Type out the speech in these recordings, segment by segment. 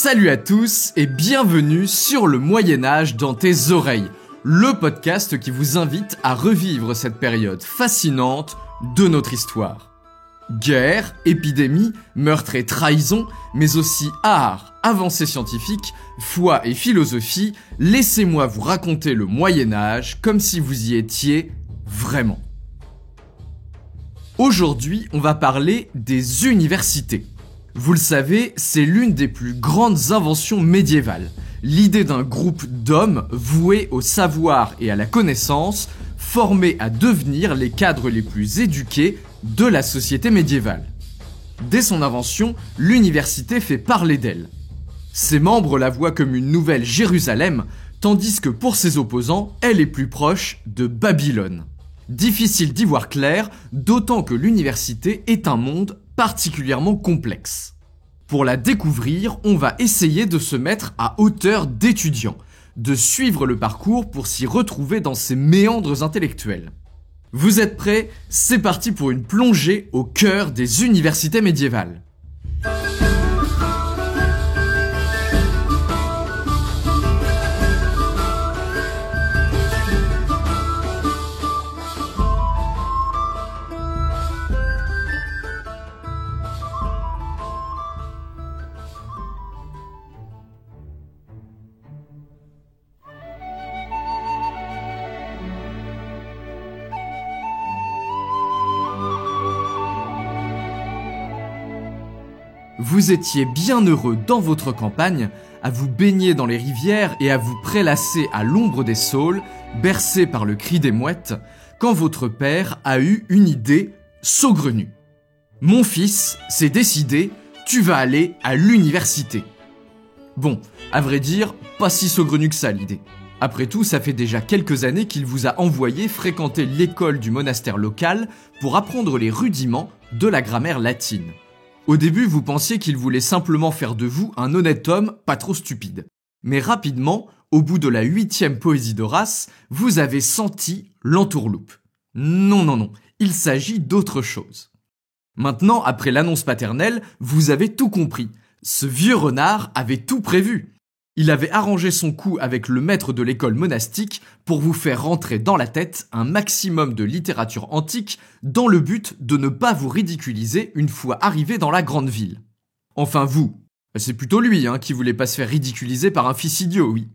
Salut à tous et bienvenue sur le Moyen-Âge dans tes oreilles, le podcast qui vous invite à revivre cette période fascinante de notre histoire. Guerre, épidémie, meurtre et trahison, mais aussi art, avancées scientifiques, foi et philosophie, laissez-moi vous raconter le Moyen-Âge comme si vous y étiez vraiment. Aujourd'hui, on va parler des universités. Vous le savez, c'est l'une des plus grandes inventions médiévales. L'idée d'un groupe d'hommes voués au savoir et à la connaissance, formés à devenir les cadres les plus éduqués de la société médiévale. Dès son invention, l'université fait parler d'elle. Ses membres la voient comme une nouvelle Jérusalem, tandis que pour ses opposants, elle est plus proche de Babylone. Difficile d'y voir clair, d'autant que l'université est un monde particulièrement complexe. Pour la découvrir, on va essayer de se mettre à hauteur d'étudiant, de suivre le parcours pour s'y retrouver dans ses méandres intellectuels. Vous êtes prêts ? C'est parti pour une plongée au cœur des universités médiévales. Vous étiez bien heureux dans votre campagne, à vous baigner dans les rivières et à vous prélasser à l'ombre des saules, bercé par le cri des mouettes, quand votre père a eu une idée saugrenue. « Mon fils, c'est décidé, tu vas aller à l'université. » Bon, à vrai dire, pas si saugrenue que ça l'idée. Après tout, ça fait déjà quelques années qu'il vous a envoyé fréquenter l'école du monastère local pour apprendre les rudiments de la grammaire latine. Au début, vous pensiez qu'il voulait simplement faire de vous un honnête homme pas trop stupide. Mais rapidement, au bout de la 8e poésie d'Horace, vous avez senti l'entourloupe. Non, il s'agit d'autre chose. Maintenant, après l'annonce paternelle, vous avez tout compris. Ce vieux renard avait tout prévu. Il avait arrangé son coup avec le maître de l'école monastique pour vous faire rentrer dans la tête un maximum de littérature antique dans le but de ne pas vous ridiculiser une fois arrivé dans la grande ville. Enfin vous, c'est plutôt lui qui voulait pas se faire ridiculiser par un fils idiot, oui.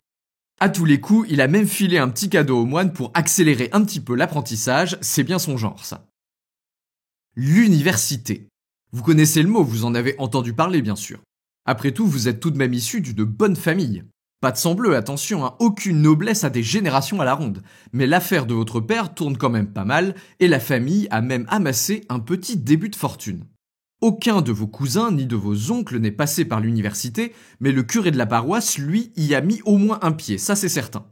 À tous les coups, il a même filé un petit cadeau au moine pour accélérer un petit peu l'apprentissage, c'est bien son genre ça. L'université. Vous connaissez le mot, vous en avez entendu parler bien sûr. Après tout, vous êtes tout de même issu d'une bonne famille. Pas de sang bleu, attention, aucune noblesse à des générations à la ronde. Mais l'affaire de votre père tourne quand même pas mal, et la famille a même amassé un petit début de fortune. Aucun de vos cousins ni de vos oncles n'est passé par l'université, mais le curé de la paroisse, lui, y a mis au moins un pied, ça c'est certain.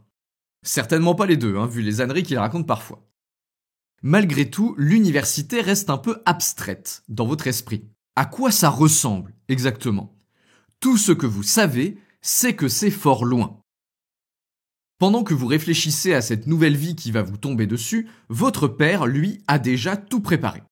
Certainement pas les deux, vu les âneries qu'il raconte parfois. Malgré tout, l'université reste un peu abstraite dans votre esprit. À quoi ça ressemble, exactement ? Tout ce que vous savez, c'est que c'est fort loin. Pendant que vous réfléchissez à cette nouvelle vie qui va vous tomber dessus, votre père, lui, a déjà tout préparé.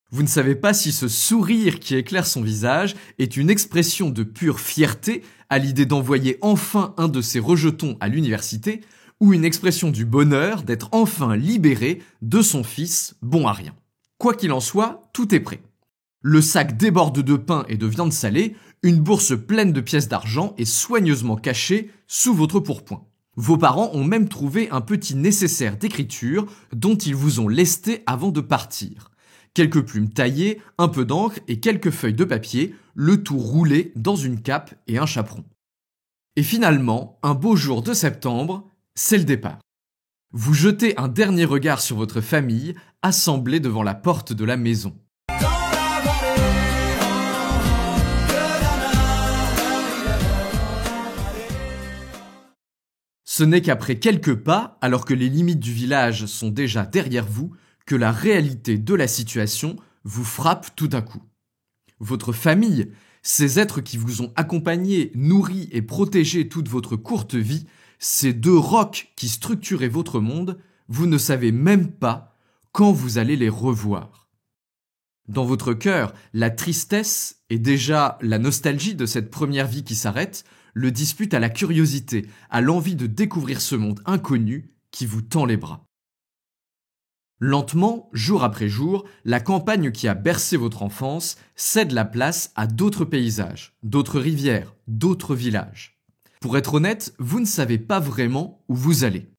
Vous ne savez pas si ce sourire qui éclaire son visage est une expression de pure fierté à l'idée d'envoyer enfin un de ses rejetons à l'université, ou une expression du bonheur d'être enfin libéré de son fils bon à rien. Quoi qu'il en soit, tout est prêt. Le sac déborde de pain et de viande salée, une bourse pleine de pièces d'argent est soigneusement cachée sous votre pourpoint. Vos parents ont même trouvé un petit nécessaire d'écriture dont ils vous ont lesté avant de partir. Quelques plumes taillées, un peu d'encre et quelques feuilles de papier, le tout roulé dans une cape et un chaperon. Et finalement, un beau jour de septembre, c'est le départ. Vous jetez un dernier regard sur votre famille, assemblée devant la porte de la maison. Ce n'est qu'après quelques pas, alors que les limites du village sont déjà derrière vous, que la réalité de la situation vous frappe tout d'un coup. Votre famille, ces êtres qui vous ont accompagné, nourri et protégé toute votre courte vie, ces deux rocs qui structuraient votre monde, vous ne savez même pas quand vous allez les revoir. Dans votre cœur, la tristesse et déjà la nostalgie de cette première vie qui s'arrête, le dispute à la curiosité, à l'envie de découvrir ce monde inconnu qui vous tend les bras. Lentement, jour après jour, la campagne qui a bercé votre enfance cède la place à d'autres paysages, d'autres rivières, d'autres villages. Pour être honnête, vous ne savez pas vraiment où vous allez.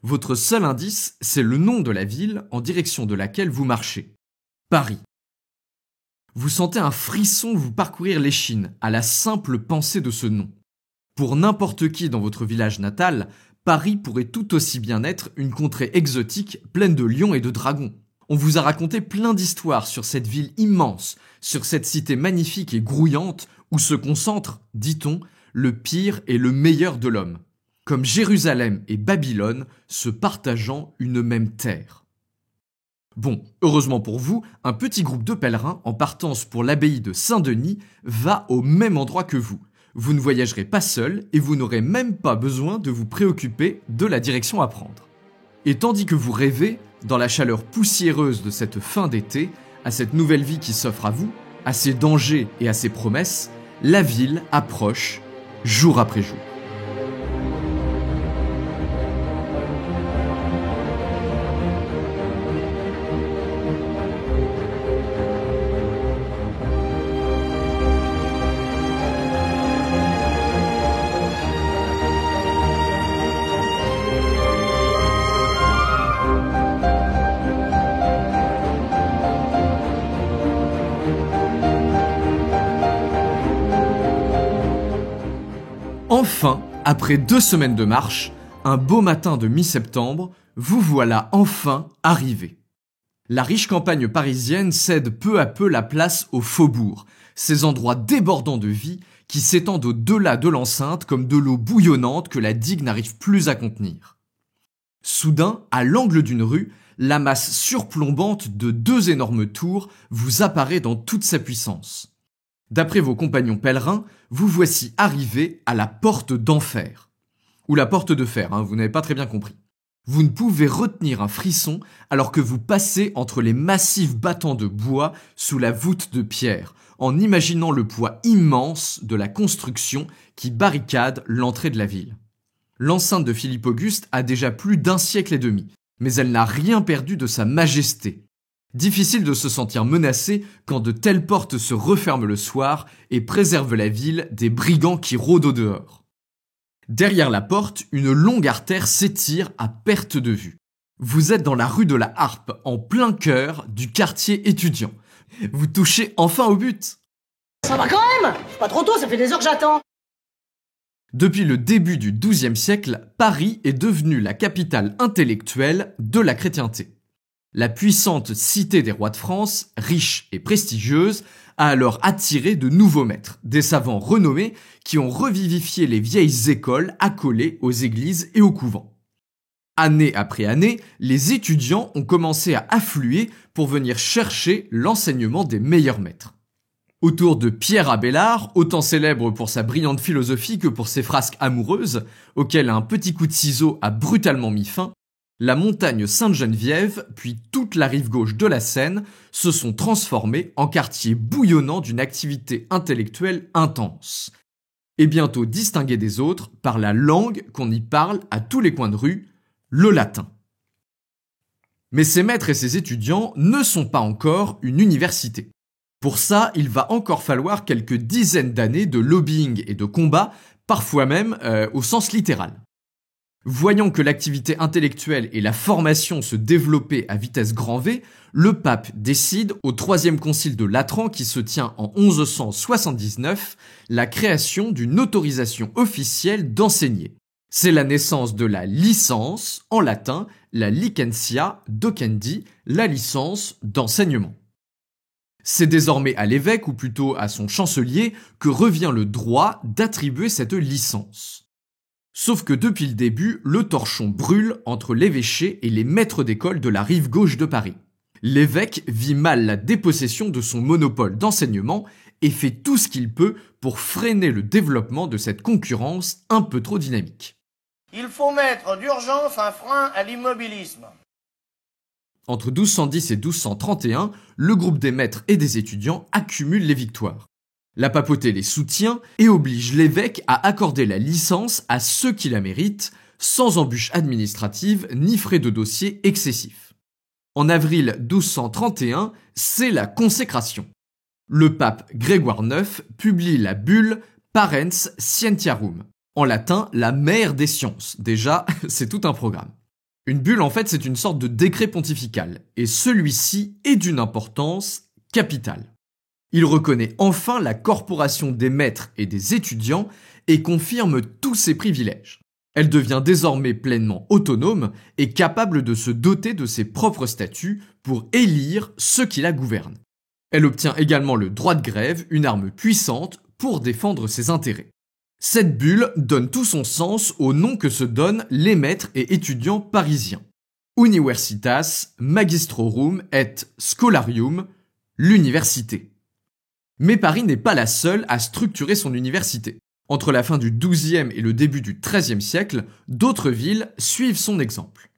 Votre seul indice, c'est le nom de la ville en direction de laquelle vous marchez. Paris. Vous sentez un frisson vous parcourir l'échine à la simple pensée de ce nom. Pour n'importe qui dans votre village natal, Paris pourrait tout aussi bien être une contrée exotique pleine de lions et de dragons. On vous a raconté plein d'histoires sur cette ville immense, sur cette cité magnifique et grouillante où se concentre, dit-on, le pire et le meilleur de l'homme, comme Jérusalem et Babylone se partageant une même terre. Bon, heureusement pour vous, un petit groupe de pèlerins en partance pour l'abbaye de Saint-Denis va au même endroit que vous. Vous ne voyagerez pas seul et vous n'aurez même pas besoin de vous préoccuper de la direction à prendre. Et tandis que vous rêvez, dans la chaleur poussiéreuse de cette fin d'été, à cette nouvelle vie qui s'offre à vous, à ses dangers et à ses promesses, la ville approche jour après jour. Enfin, après 2 semaines de marche, un beau matin de mi-septembre, vous voilà enfin arrivé. La riche campagne parisienne cède peu à peu la place aux faubourgs, ces endroits débordants de vie qui s'étendent au-delà de l'enceinte comme de l'eau bouillonnante que la digue n'arrive plus à contenir. Soudain, à l'angle d'une rue, la masse surplombante de 2 énormes tours vous apparaît dans toute sa puissance. D'après vos compagnons pèlerins, vous voici arrivés à la porte d'enfer. Ou la porte de fer, vous n'avez pas très bien compris. Vous ne pouvez retenir un frisson alors que vous passez entre les massifs battants de bois sous la voûte de pierre, en imaginant le poids immense de la construction qui barricade l'entrée de la ville. L'enceinte de Philippe Auguste a déjà plus d'1 siècle et demi, mais elle n'a rien perdu de sa majesté. Difficile de se sentir menacé quand de telles portes se referment le soir et préservent la ville des brigands qui rôdent au dehors. Derrière la porte, une longue artère s'étire à perte de vue. Vous êtes dans la rue de la Harpe, en plein cœur du quartier étudiant. Vous touchez enfin au but. Ça va quand même! C'est pas trop tôt, ça fait des heures que j'attends. Depuis le début du XIIe siècle, Paris est devenue la capitale intellectuelle de la chrétienté. La puissante cité des rois de France, riche et prestigieuse, a alors attiré de nouveaux maîtres, des savants renommés qui ont revivifié les vieilles écoles accolées aux églises et aux couvents. Année après année, les étudiants ont commencé à affluer pour venir chercher l'enseignement des meilleurs maîtres. Autour de Pierre Abélard, autant célèbre pour sa brillante philosophie que pour ses frasques amoureuses, auxquelles un petit coup de ciseau a brutalement mis fin, la montagne Sainte-Geneviève, puis toute la rive gauche de la Seine, se sont transformés en quartier bouillonnant d'une activité intellectuelle intense. Et bientôt distingués des autres par la langue qu'on y parle à tous les coins de rue, le latin. Mais ces maîtres et ces étudiants ne sont pas encore une université. Pour ça, il va encore falloir quelques dizaines d'années de lobbying et de combat, parfois même au sens littéral. Voyant que l'activité intellectuelle et la formation se développaient à vitesse grand V, le pape décide, au 3e concile de Latran qui se tient en 1179, la création d'une autorisation officielle d'enseigner. C'est la naissance de la licence, en latin, la licentia docendi, la licence d'enseignement. C'est désormais à l'évêque, ou plutôt à son chancelier, que revient le droit d'attribuer cette licence. Sauf que depuis le début, le torchon brûle entre l'évêché et les maîtres d'école de la rive gauche de Paris. L'évêque vit mal la dépossession de son monopole d'enseignement et fait tout ce qu'il peut pour freiner le développement de cette concurrence un peu trop dynamique. Il faut mettre d'urgence un frein à l'immobilisme. Entre 1210 et 1231, le groupe des maîtres et des étudiants accumule les victoires. La papauté les soutient et oblige l'évêque à accorder la licence à ceux qui la méritent, sans embûches administratives ni frais de dossier excessifs. En avril 1231, c'est la consécration. Le pape Grégoire IX publie la bulle Parens Scientiarum, en latin la mère des sciences. Déjà, c'est tout un programme. Une bulle, en fait, c'est une sorte de décret pontifical, et celui-ci est d'une importance capitale. Il reconnaît enfin la corporation des maîtres et des étudiants et confirme tous ses privilèges. Elle devient désormais pleinement autonome et capable de se doter de ses propres statuts pour élire ceux qui la gouvernent. Elle obtient également le droit de grève, une arme puissante pour défendre ses intérêts. Cette bulle donne tout son sens au nom que se donnent les maîtres et étudiants parisiens. Universitas Magistrorum et Scholarium, l'université. Mais Paris n'est pas la seule à structurer son université. Entre la fin du XIIe et le début du XIIIe siècle, d'autres villes suivent son exemple.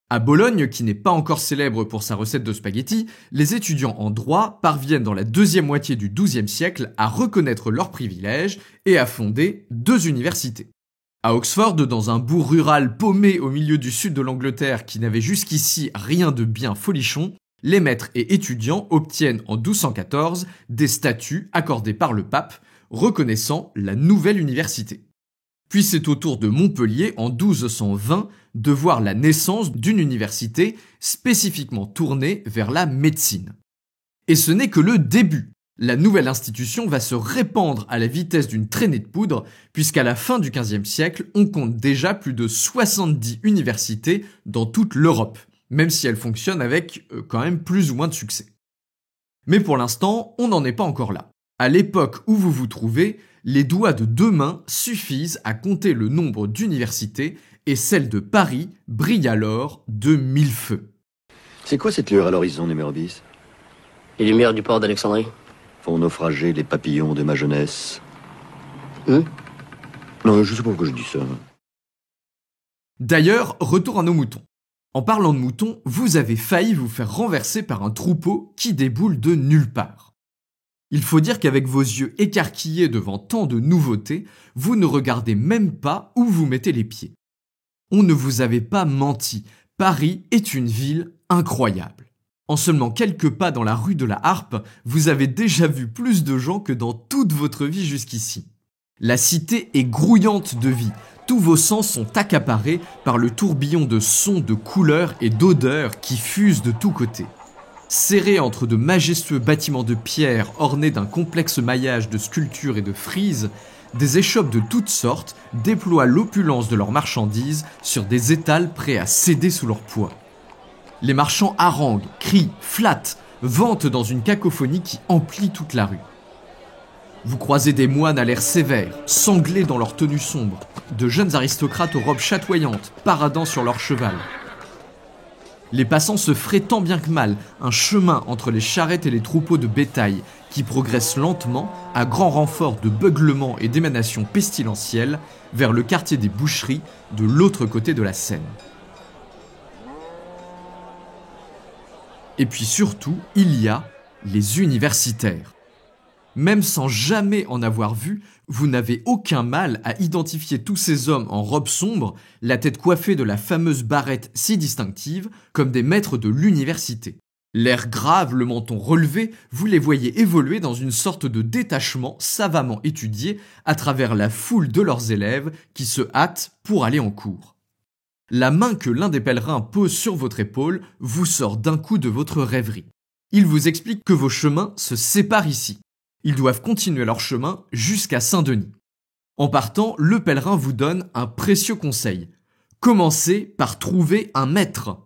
À Bologne, qui n'est pas encore célèbre pour sa recette de spaghettis, les étudiants en droit parviennent dans la deuxième moitié du XIIe siècle à reconnaître leurs privilèges et à fonder 2 universités. À Oxford, dans un bourg rural paumé au milieu du sud de l'Angleterre qui n'avait jusqu'ici rien de bien folichon, les maîtres et étudiants obtiennent en 1214 des statuts accordés par le pape, reconnaissant la nouvelle université. Puis c'est au tour de Montpellier, en 1220, de voir la naissance d'une université spécifiquement tournée vers la médecine. Et ce n'est que le début. La nouvelle institution va se répandre à la vitesse d'une traînée de poudre, puisqu'à la fin du XVe siècle, on compte déjà plus de 70 universités dans toute l'Europe, même si elles fonctionnent avec quand même plus ou moins de succès. Mais pour l'instant, on n'en est pas encore là. À l'époque où vous vous trouvez, les doigts de 2 mains suffisent à compter le nombre d'universités et celle de Paris brille alors de 1000 feux. C'est quoi cette lueur à l'horizon numéro 10? Les lumières du port d'Alexandrie. Font naufrager les papillons de ma jeunesse. Hum Non, je sais pas pourquoi je dis ça. D'ailleurs, retour à nos moutons. En parlant de moutons, vous avez failli vous faire renverser par un troupeau qui déboule de nulle part. Il faut dire qu'avec vos yeux écarquillés devant tant de nouveautés, vous ne regardez même pas où vous mettez les pieds. On ne vous avait pas menti, Paris est une ville incroyable. En seulement quelques pas dans la rue de la Harpe, vous avez déjà vu plus de gens que dans toute votre vie jusqu'ici. La cité est grouillante de vie, tous vos sens sont accaparés par le tourbillon de sons, de couleurs et d'odeurs qui fusent de tous côtés. Serrés entre de majestueux bâtiments de pierre ornés d'un complexe maillage de sculptures et de frises, des échoppes de toutes sortes déploient l'opulence de leurs marchandises sur des étals prêts à céder sous leur poids. Les marchands haranguent, crient, flattent, vantent dans une cacophonie qui emplit toute la rue. Vous croisez des moines à l'air sévère, sanglés dans leurs tenues sombres, de jeunes aristocrates aux robes chatoyantes, paradant sur leur cheval. Les passants se fraient tant bien que mal un chemin entre les charrettes et les troupeaux de bétail qui progressent lentement, à grand renfort de beuglements et d'émanations pestilentielles, vers le quartier des boucheries de l'autre côté de la Seine. Et puis surtout, il y a les universitaires. Même sans jamais en avoir vu, vous n'avez aucun mal à identifier tous ces hommes en robe sombre, la tête coiffée de la fameuse barrette si distinctive, comme des maîtres de l'université. L'air grave, le menton relevé, vous les voyez évoluer dans une sorte de détachement savamment étudié à travers la foule de leurs élèves qui se hâtent pour aller en cours. La main que l'un des pèlerins pose sur votre épaule vous sort d'un coup de votre rêverie. Il vous explique que vos chemins se séparent ici. Ils doivent continuer leur chemin jusqu'à Saint-Denis. En partant, le pèlerin vous donne un précieux conseil. Commencez par trouver un maître.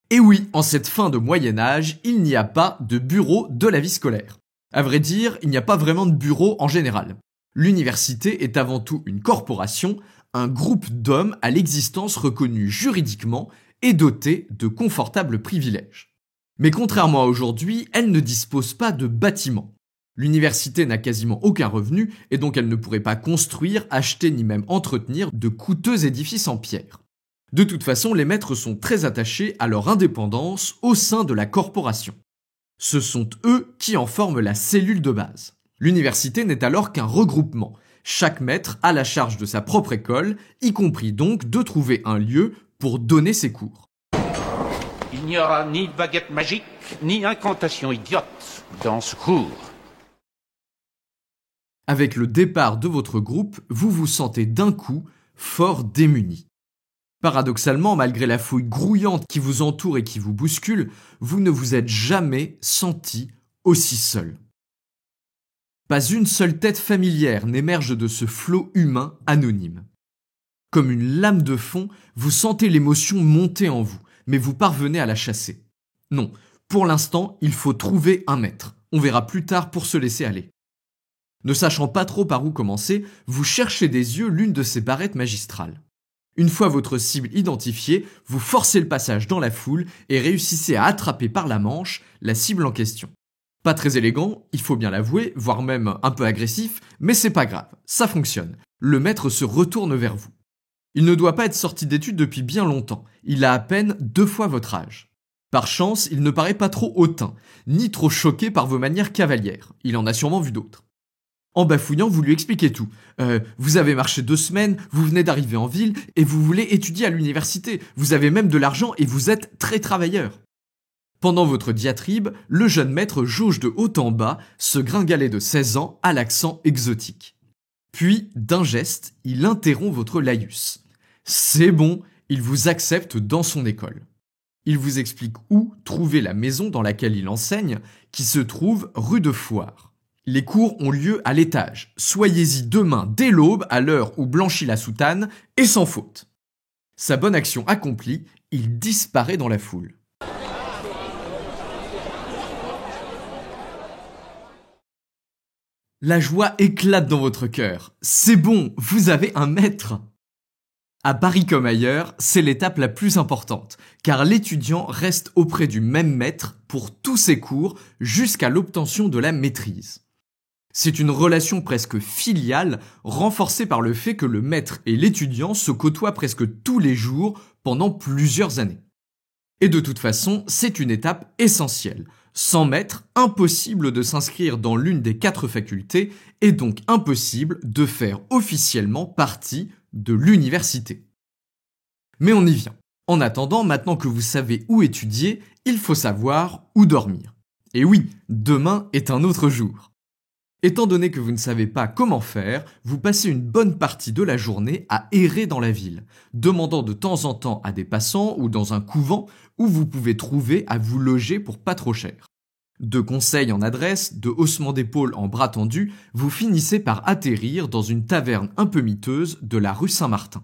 Et oui, en cette fin de Moyen-Âge, il n'y a pas de bureau de la vie scolaire. À vrai dire, il n'y a pas vraiment de bureau en général. L'université est avant tout une corporation, un groupe d'hommes à l'existence reconnue juridiquement et doté de confortables privilèges. Mais contrairement à aujourd'hui, elle ne dispose pas de bâtiments. L'université n'a quasiment aucun revenu et donc elle ne pourrait pas construire, acheter ni même entretenir de coûteux édifices en pierre. De toute façon, les maîtres sont très attachés à leur indépendance au sein de la corporation. Ce sont eux qui en forment la cellule de base. L'université n'est alors qu'un regroupement. Chaque maître a la charge de sa propre école, y compris donc de trouver un lieu pour donner ses cours. Il n'y aura ni baguette magique, ni incantation idiote dans ce cours. Avec le départ de votre groupe, vous vous sentez d'un coup fort démuni. Paradoxalement, malgré la foule grouillante qui vous entoure et qui vous bouscule, vous ne vous êtes jamais senti aussi seul. Pas une seule tête familière n'émerge de ce flot humain anonyme. Comme une lame de fond, vous sentez l'émotion monter en vous, mais vous parvenez à la chasser. Non, pour l'instant, il faut trouver un maître. On verra plus tard pour se laisser aller. Ne sachant pas trop par où commencer, vous cherchez des yeux l'une de ces barrettes magistrales. Une fois votre cible identifiée, vous forcez le passage dans la foule et réussissez à attraper par la manche la cible en question. Pas très élégant, il faut bien l'avouer, voire même un peu agressif, mais c'est pas grave, ça fonctionne. Le maître se retourne vers vous. Il ne doit pas être sorti d'études depuis bien longtemps, il a à peine 2 fois votre âge. Par chance, il ne paraît pas trop hautain, ni trop choqué par vos manières cavalières, il en a sûrement vu d'autres. En bafouillant, vous lui expliquez tout. Vous avez marché 2 semaines, vous venez d'arriver en ville et vous voulez étudier à l'université. Vous avez même de l'argent et vous êtes très travailleur. Pendant votre diatribe, le jeune maître jauge de haut en bas ce gringalet de 16 ans à l'accent exotique. Puis, d'un geste, il interrompt votre laïus. C'est bon, il vous accepte dans son école. Il vous explique où trouver la maison dans laquelle il enseigne, qui se trouve rue de Foire. Les cours ont lieu à l'étage. Soyez-y demain dès l'aube à l'heure où blanchit la soutane et sans faute. Sa bonne action accomplie, il disparaît dans la foule. La joie éclate dans votre cœur. C'est bon, vous avez un maître. À Paris comme ailleurs, c'est l'étape la plus importante, car l'étudiant reste auprès du même maître pour tous ses cours jusqu'à l'obtention de la maîtrise. C'est une relation presque filiale, renforcée par le fait que le maître et l'étudiant se côtoient presque tous les jours pendant plusieurs années. Et de toute façon, c'est une étape essentielle. Sans maître, impossible de s'inscrire dans l'une des 4 facultés et donc impossible de faire officiellement partie de l'université. Mais on y vient. En attendant, maintenant que vous savez où étudier, il faut savoir où dormir. Et oui, demain est un autre jour. Étant donné que vous ne savez pas comment faire, vous passez une bonne partie de la journée à errer dans la ville, demandant de temps en temps à des passants ou dans un couvent où vous pouvez trouver à vous loger pour pas trop cher. De conseils en adresse, de haussements d'épaules en bras tendus, vous finissez par atterrir dans une taverne un peu miteuse de la rue Saint-Martin.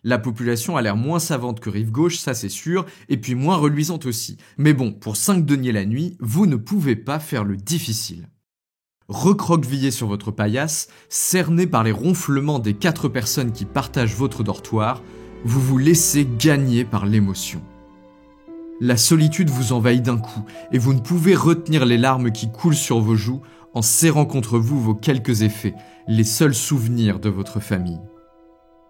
La population a l'air moins savante que Rive-Gauche, ça c'est sûr, et puis moins reluisante aussi. Mais bon, pour 5 deniers la nuit, vous ne pouvez pas faire le difficile. Recroquevillé sur votre paillasse, cerné par les ronflements des 4 personnes qui partagent votre dortoir, vous vous laissez gagner par l'émotion. La solitude vous envahit d'un coup et vous ne pouvez retenir les larmes qui coulent sur vos joues en serrant contre vous vos quelques effets, les seuls souvenirs de votre famille.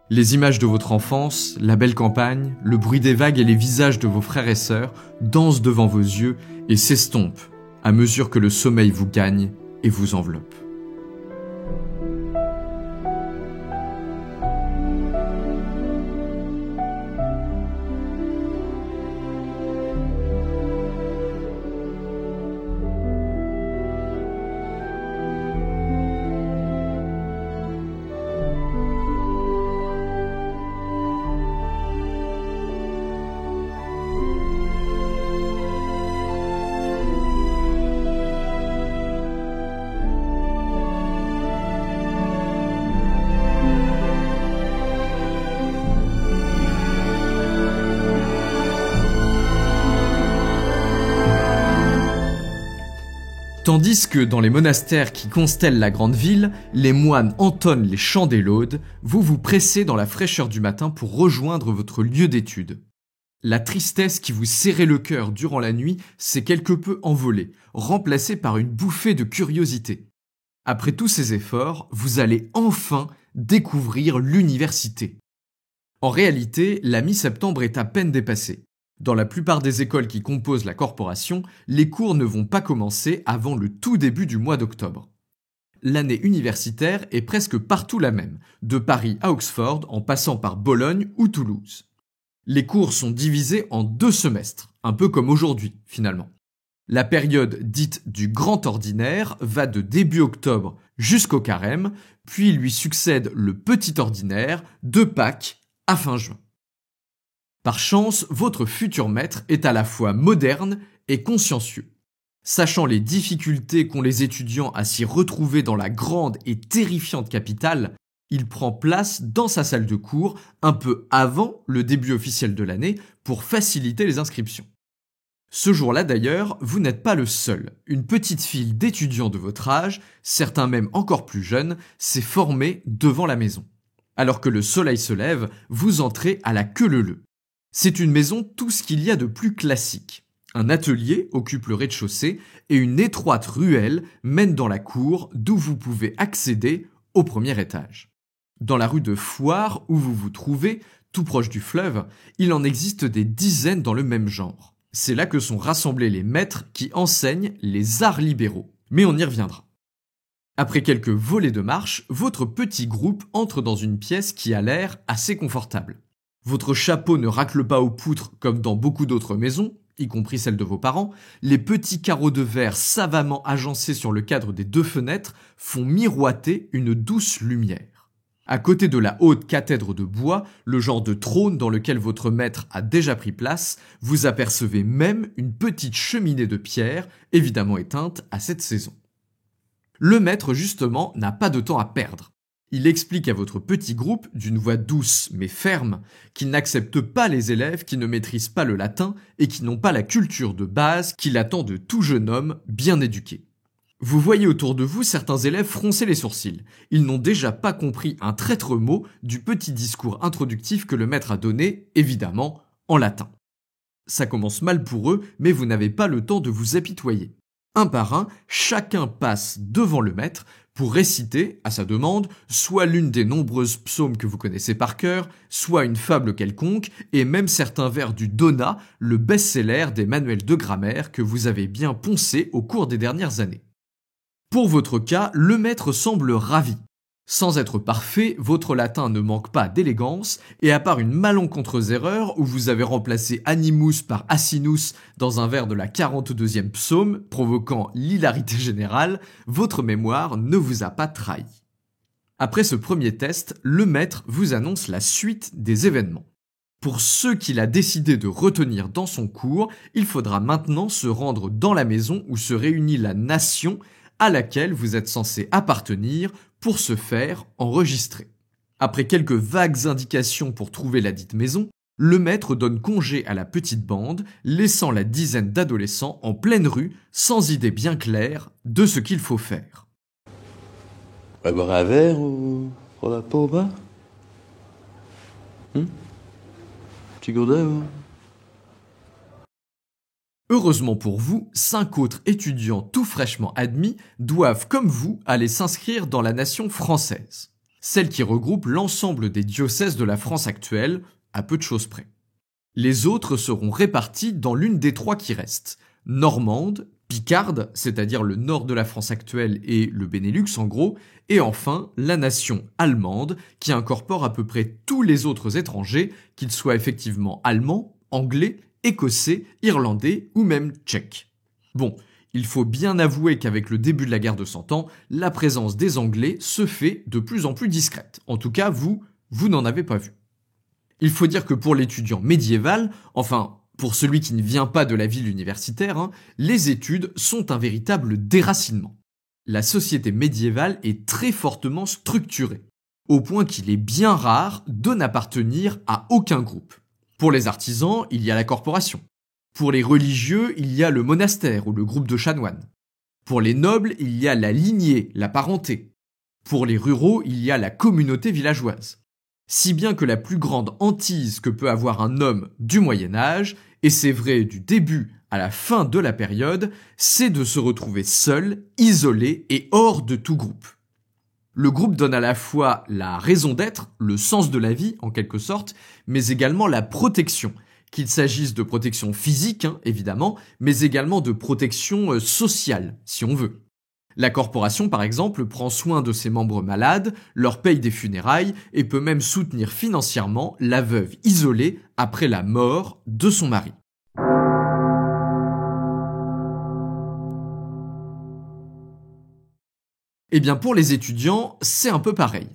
Les images de votre enfance, la belle campagne, le bruit des vagues et les visages de vos frères et sœurs dansent devant vos yeux et s'estompent à mesure que le sommeil vous gagne et vous enveloppe. Tandis que dans les monastères qui constellent la grande ville, les moines entonnent les chants des laudes, vous vous pressez dans la fraîcheur du matin pour rejoindre votre lieu d'étude. La tristesse qui vous serrait le cœur durant la nuit s'est quelque peu envolée, remplacée par une bouffée de curiosité. Après tous ces efforts, vous allez enfin découvrir l'université. En réalité, la mi-septembre est à peine dépassée. Dans la plupart des écoles qui composent la corporation, les cours ne vont pas commencer avant le tout début du mois d'octobre. l'année universitaire est presque partout la même, de Paris à Oxford en passant par Bologne ou Toulouse. Les cours sont divisés en 2 semestres, un peu comme aujourd'hui finalement. La période dite du grand ordinaire va de début octobre jusqu'au carême, puis lui succède le petit ordinaire de Pâques à fin juin. Par chance, votre futur maître est à la fois moderne et consciencieux. Sachant les difficultés qu'ont les étudiants à s'y retrouver dans la grande et terrifiante capitale, il prend place dans sa salle de cours un peu avant le début officiel de l'année pour faciliter les inscriptions. Ce jour-là d'ailleurs, vous n'êtes pas le seul. Une petite file d'étudiants de votre âge, certains même encore plus jeunes, s'est formée devant la maison. Alors que le soleil se lève, vous entrez à la queue leu-leu. C'est une maison tout ce qu'il y a de plus classique. Un atelier occupe le rez-de-chaussée et une étroite ruelle mène dans la cour d'où vous pouvez accéder au premier étage. Dans la rue de Foire où vous vous trouvez, tout proche du fleuve, il en existe des dizaines dans le même genre. C'est là que sont rassemblés les maîtres qui enseignent les arts libéraux. Mais on y reviendra. Après quelques volées de marche, votre petit groupe entre dans une pièce qui a l'air assez confortable. Votre chapeau ne racle pas aux poutres comme dans beaucoup d'autres maisons, y compris celles de vos parents. Les petits carreaux de verre savamment agencés sur le cadre des 2 fenêtres font miroiter une douce lumière. À côté de la haute cathèdre de bois, le genre de trône dans lequel votre maître a déjà pris place, vous apercevez même une petite cheminée de pierre, évidemment éteinte à cette saison. Le maître, justement, n'a pas de temps à perdre. Il explique à votre petit groupe, d'une voix douce mais ferme, qu'il n'accepte pas les élèves qui ne maîtrisent pas le latin et qui n'ont pas la culture de base qu'il attend de tout jeune homme bien éduqué. Vous voyez autour de vous certains élèves froncer les sourcils. Ils n'ont déjà pas compris un traître mot du petit discours introductif que le maître a donné, évidemment, en latin. Ça commence mal pour eux, mais vous n'avez pas le temps de vous apitoyer. Un par un, chacun passe devant le maître pour réciter, à sa demande, soit l'une des nombreuses psaumes que vous connaissez par cœur, soit une fable quelconque, et même certains vers du Donat, le best-seller des manuels de grammaire que vous avez bien poncé au cours des dernières années. Pour votre cas, le maître semble ravi. Sans être parfait, votre latin ne manque pas d'élégance, et à part une malencontreuse erreur où vous avez remplacé animus par asinus dans un vers de la 42e psaume, provoquant l'hilarité générale, votre mémoire ne vous a pas trahi. Après ce premier test, le maître vous annonce la suite des événements. Pour ceux qu'il a décidé de retenir dans son cours, il faudra maintenant se rendre dans la maison où se réunit la nation à laquelle vous êtes censé appartenir pour se faire enregistrer. Après quelques vagues indications pour trouver la dite maison, le maître donne congé à la petite bande, laissant la dizaine d'adolescents en pleine rue, sans idée bien claire de ce qu'il faut faire. On va boire un verre ou prendre la peau au bas? Petit gourdin ou... Heureusement pour vous, 5 autres étudiants tout fraîchement admis doivent, comme vous, aller s'inscrire dans la nation française, celle qui regroupe l'ensemble des diocèses de la France actuelle, à peu de choses près. Les autres seront répartis dans l'une des 3 qui restent, normande, picarde, c'est-à-dire le nord de la France actuelle et le Benelux en gros, et enfin la nation allemande qui incorpore à peu près tous les autres étrangers, qu'ils soient effectivement allemands, anglais, écossais, irlandais ou même tchèques. Bon, il faut bien avouer qu'avec le début de la guerre de 100 ans, la présence des Anglais se fait de plus en plus discrète. En tout cas, vous n'en avez pas vu. Il faut dire que pour l'étudiant médiéval, enfin, pour celui qui ne vient pas de la ville universitaire, les études sont un véritable déracinement. La société médiévale est très fortement structurée, au point qu'il est bien rare de n'appartenir à aucun groupe. Pour les artisans, il y a la corporation. Pour les religieux, il y a le monastère ou le groupe de chanoines. Pour les nobles, il y a la lignée, la parenté. Pour les ruraux, il y a la communauté villageoise. Si bien que la plus grande hantise que peut avoir un homme du Moyen-Âge, et c'est vrai du début à la fin de la période, c'est de se retrouver seul, isolé et hors de tout groupe. Le groupe donne à la fois la raison d'être, le sens de la vie en quelque sorte, mais également la protection, qu'il s'agisse de protection physique évidemment, mais également de protection sociale si on veut. La corporation, par exemple, prend soin de ses membres malades, leur paye des funérailles et peut même soutenir financièrement la veuve isolée après la mort de son mari. Eh bien pour les étudiants, c'est un peu pareil.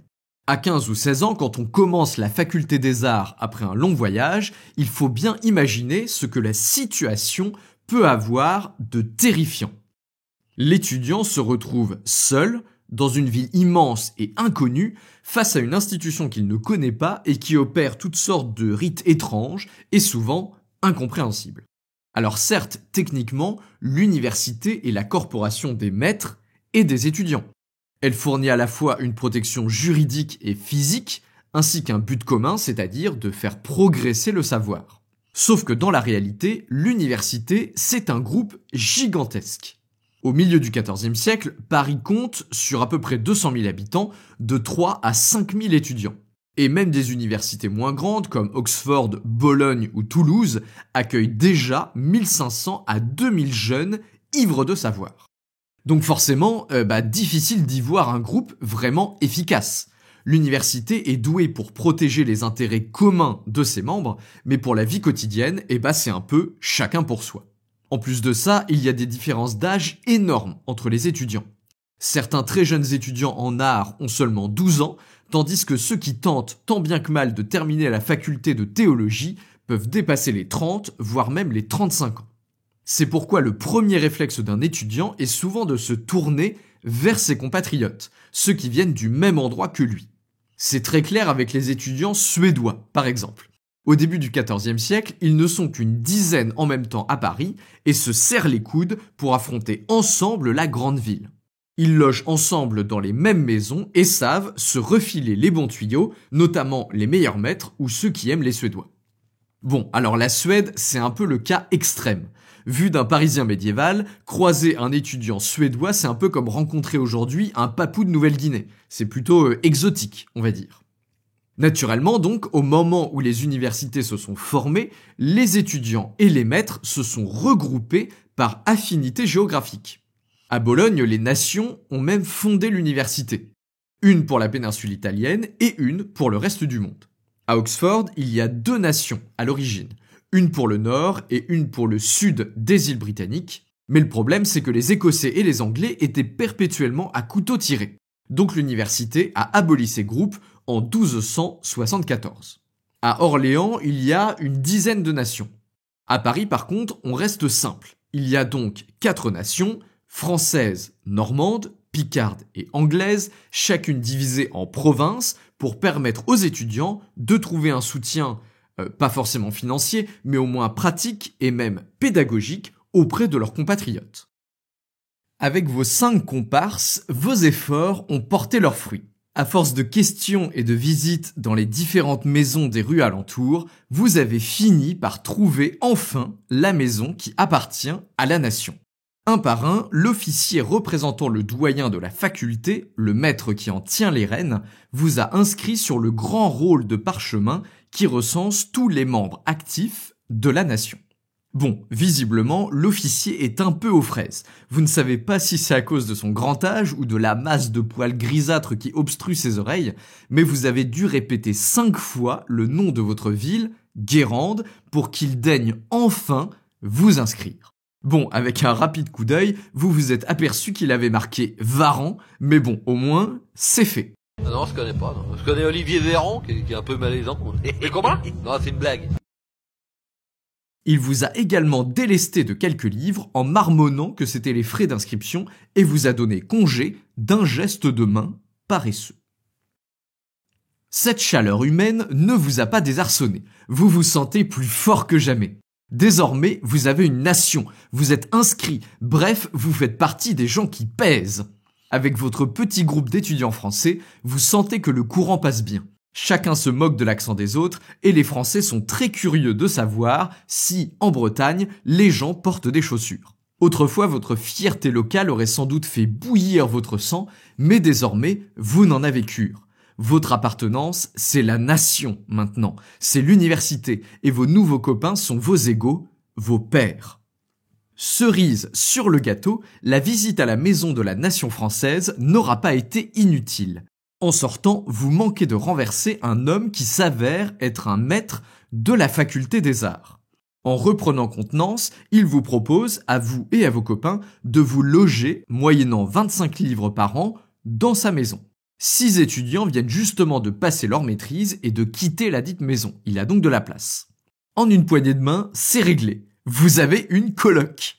À 15 ou 16 ans, quand on commence la faculté des arts après un long voyage, il faut bien imaginer ce que la situation peut avoir de terrifiant. L'étudiant se retrouve seul, dans une ville immense et inconnue, face à une institution qu'il ne connaît pas et qui opère toutes sortes de rites étranges et souvent incompréhensibles. Alors certes, techniquement, l'université est la corporation des maîtres et des étudiants. Elle fournit à la fois une protection juridique et physique, ainsi qu'un but commun, c'est-à-dire de faire progresser le savoir. Sauf que dans la réalité, l'université, c'est un groupe gigantesque. Au milieu du XIVe siècle, Paris compte, sur à peu près 200 000 habitants, de 3 à 5 000 étudiants. Et même des universités moins grandes, comme Oxford, Bologne ou Toulouse, accueillent déjà 1500 à 2000 jeunes ivres de savoir. Donc forcément, difficile d'y voir un groupe vraiment efficace. L'université est douée pour protéger les intérêts communs de ses membres, mais pour la vie quotidienne, c'est un peu chacun pour soi. En plus de ça, il y a des différences d'âge énormes entre les étudiants. Certains très jeunes étudiants en art ont seulement 12 ans, tandis que ceux qui tentent tant bien que mal de terminer la faculté de théologie peuvent dépasser les 30, voire même les 35 ans. C'est pourquoi le premier réflexe d'un étudiant est souvent de se tourner vers ses compatriotes, ceux qui viennent du même endroit que lui. C'est très clair avec les étudiants suédois, par exemple. Au début du XIVe siècle, ils ne sont qu'une dizaine en même temps à Paris et se serrent les coudes pour affronter ensemble la grande ville. Ils logent ensemble dans les mêmes maisons et savent se refiler les bons tuyaux, notamment les meilleurs maîtres ou ceux qui aiment les Suédois. Bon, alors la Suède, c'est un peu le cas extrême. Vu d'un Parisien médiéval, croiser un étudiant suédois, c'est un peu comme rencontrer aujourd'hui un papou de Nouvelle-Guinée. C'est plutôt exotique, on va dire. Naturellement donc, au moment où les universités se sont formées, les étudiants et les maîtres se sont regroupés par affinité géographique. À Bologne, les nations ont même fondé l'université. Une pour la péninsule italienne et une pour le reste du monde. À Oxford, il y a 2 nations à l'origine. Une pour le nord et une pour le sud des îles britanniques. Mais le problème, c'est que les Écossais et les Anglais étaient perpétuellement à couteau tiré. Donc l'université a aboli ces groupes en 1274. À Orléans, il y a une dizaine de nations. À Paris, par contre, on reste simple. Il y a donc 4 nations, françaises, normandes, picardes et anglaises, chacune divisée en provinces pour permettre aux étudiants de trouver un soutien pas forcément financier, mais au moins pratique et même pédagogique auprès de leurs compatriotes. Avec vos 5 comparses, vos efforts ont porté leurs fruits. À force de questions et de visites dans les différentes maisons des rues alentours, vous avez fini par trouver enfin la maison qui appartient à la nation. Un par un, l'officier représentant le doyen de la faculté, le maître qui en tient les rênes, vous a inscrit sur le grand rôle de parchemin qui recense tous les membres actifs de la nation. Bon, visiblement, l'officier est un peu aux fraises. Vous ne savez pas si c'est à cause de son grand âge ou de la masse de poils grisâtres qui obstrue ses oreilles, mais vous avez dû répéter 5 fois le nom de votre ville, Guérande, pour qu'il daigne enfin vous inscrire. Bon, avec un rapide coup d'œil, vous vous êtes aperçu qu'il avait marqué Varan, mais bon, au moins, c'est fait. Ah non, je connais pas. Non. Je connais Olivier Véran, qui est un peu malaisant. Mais comment? Non, c'est une blague. Il vous a également délesté de quelques livres en marmonnant que c'était les frais d'inscription et vous a donné congé d'un geste de main paresseux. Cette chaleur humaine ne vous a pas désarçonné. Vous vous sentez plus fort que jamais. Désormais, vous avez une nation, vous êtes inscrit, bref, vous faites partie des gens qui pèsent. Avec votre petit groupe d'étudiants français, vous sentez que le courant passe bien. Chacun se moque de l'accent des autres et les Français sont très curieux de savoir si, en Bretagne, les gens portent des chaussures. Autrefois, votre fierté locale aurait sans doute fait bouillir votre sang, mais désormais, vous n'en avez cure. Votre appartenance, c'est la nation maintenant, c'est l'université, et vos nouveaux copains sont vos égaux, vos pairs. Cerise sur le gâteau, la visite à la maison de la Nation française n'aura pas été inutile. En sortant, vous manquez de renverser un homme qui s'avère être un maître de la faculté des arts. En reprenant contenance, il vous propose, à vous et à vos copains, de vous loger, moyennant 25 livres par an, dans sa maison. 6 étudiants viennent justement de passer leur maîtrise et de quitter la dite maison. Il a donc de la place. En une poignée de main, c'est réglé. Vous avez une coloc.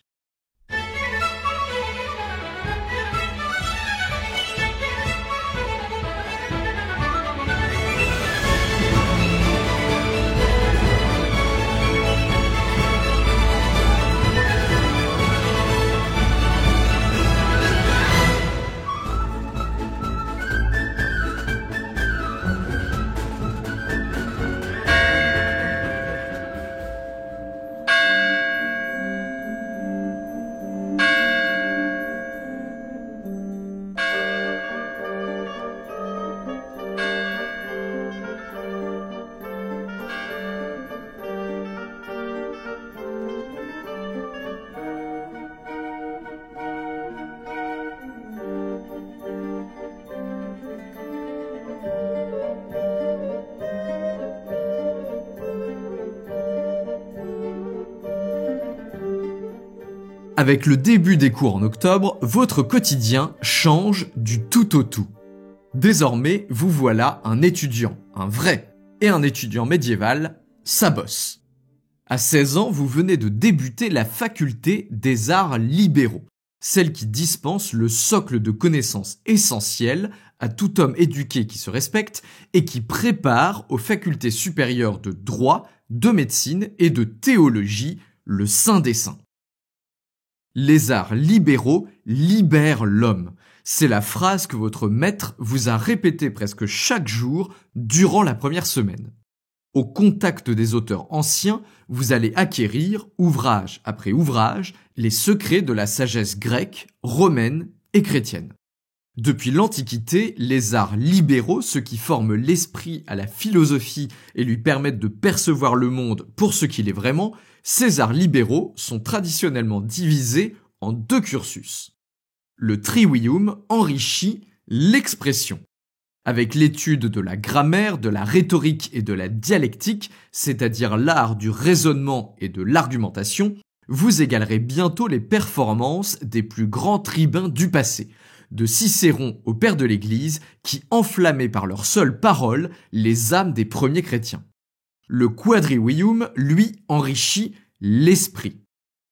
Avec le début des cours en octobre, votre quotidien change du tout au tout. Désormais, vous voilà un étudiant, un vrai, et un étudiant médiéval, ça bosse. À 16 ans, vous venez de débuter la faculté des arts libéraux, celle qui dispense le socle de connaissances essentielles à tout homme éduqué qui se respecte et qui prépare aux facultés supérieures de droit, de médecine et de théologie, le saint des saints. Les arts libéraux libèrent l'homme. C'est la phrase que votre maître vous a répétée presque chaque jour durant la première semaine. Au contact des auteurs anciens, vous allez acquérir, ouvrage après ouvrage, les secrets de la sagesse grecque, romaine et chrétienne. Depuis l'Antiquité, les arts libéraux, ceux qui forment l'esprit à la philosophie et lui permettent de percevoir le monde pour ce qu'il est vraiment, ces arts libéraux sont traditionnellement divisés en 2 cursus. Le trivium enrichit l'expression. Avec l'étude de la grammaire, de la rhétorique et de la dialectique, c'est-à-dire l'art du raisonnement et de l'argumentation, vous égalerez bientôt les performances des plus grands tribuns du passé, de Cicéron au père de l'Église, qui enflammaient par leurs seules paroles les âmes des premiers chrétiens. Le quadrivium, lui, enrichit l'esprit.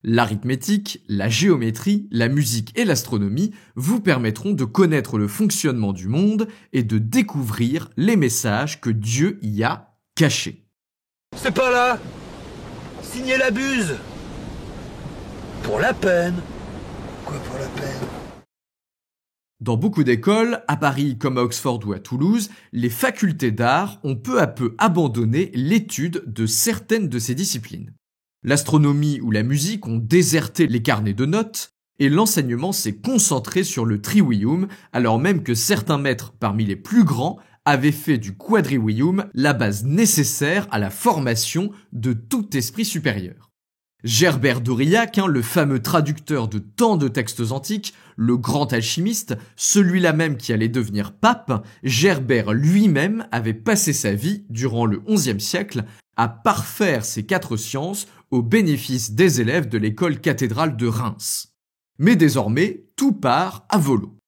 L'arithmétique, la géométrie, la musique et l'astronomie vous permettront de connaître le fonctionnement du monde et de découvrir les messages que Dieu y a cachés. C'est pas là. Signez la buse. Pour la peine. Quoi pour la peine? Dans beaucoup d'écoles, à Paris comme à Oxford ou à Toulouse, les facultés d'art ont peu à peu abandonné l'étude de certaines de ces disciplines. L'astronomie ou la musique ont déserté les carnets de notes et l'enseignement s'est concentré sur le trivium, alors même que certains maîtres parmi les plus grands avaient fait du quadrivium la base nécessaire à la formation de tout esprit supérieur. Gerbert d'Aurillac, le fameux traducteur de tant de textes antiques, le grand alchimiste, celui-là même qui allait devenir pape, Gerbert lui-même avait passé sa vie, durant le XIe siècle, à parfaire ces 4 sciences au bénéfice des élèves de l'école cathédrale de Reims. Mais désormais, tout part à volo.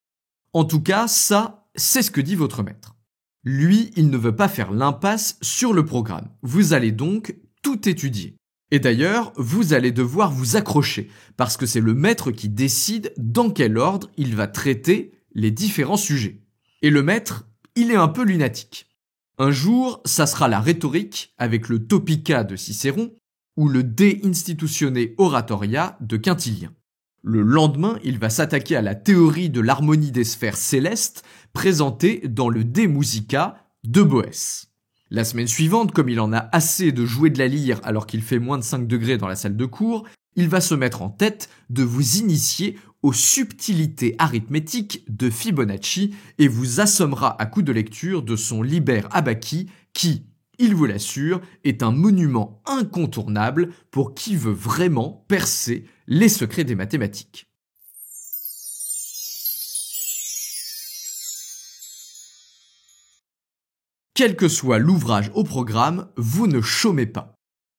En tout cas, ça, c'est ce que dit votre maître. Lui, il ne veut pas faire l'impasse sur le programme. Vous allez donc tout étudier. Et d'ailleurs, vous allez devoir vous accrocher, parce que c'est le maître qui décide dans quel ordre il va traiter les différents sujets. Et le maître, il est un peu lunatique. Un jour, ça sera la rhétorique avec le Topica de Cicéron ou le De Institutione Oratoria de Quintilien. Le lendemain, il va s'attaquer à la théorie de l'harmonie des sphères célestes présentée dans le De Musica de Boès. La semaine suivante, comme il en a assez de jouer de la lyre alors qu'il fait moins de 5 degrés dans la salle de cours, il va se mettre en tête de vous initier aux subtilités arithmétiques de Fibonacci et vous assommera à coups de lecture de son Liber Abaci qui, il vous l'assure, est un monument incontournable pour qui veut vraiment percer les secrets des mathématiques. Quel que soit l'ouvrage au programme, vous ne chômez pas.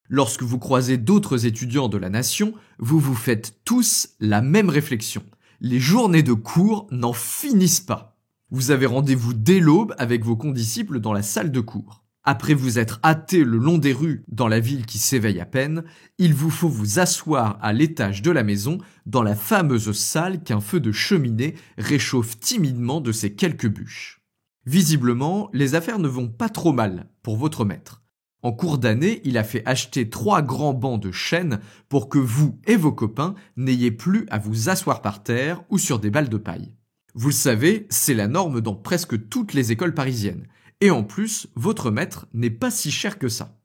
Lorsque vous croisez d'autres étudiants de la nation, vous vous faites tous la même réflexion. Les journées de cours n'en finissent pas. Vous avez rendez-vous dès l'aube avec vos condisciples dans la salle de cours. Après vous être hâté le long des rues dans la ville qui s'éveille à peine, il vous faut vous asseoir à l'étage de la maison dans la fameuse salle qu'un feu de cheminée réchauffe timidement de ses quelques bûches. Visiblement, les affaires ne vont pas trop mal pour votre maître. En cours d'année, il a fait acheter 3 grands bancs de chêne pour que vous et vos copains n'ayez plus à vous asseoir par terre ou sur des balles de paille. Vous le savez, c'est la norme dans presque toutes les écoles parisiennes. Et en plus, votre maître n'est pas si cher que ça.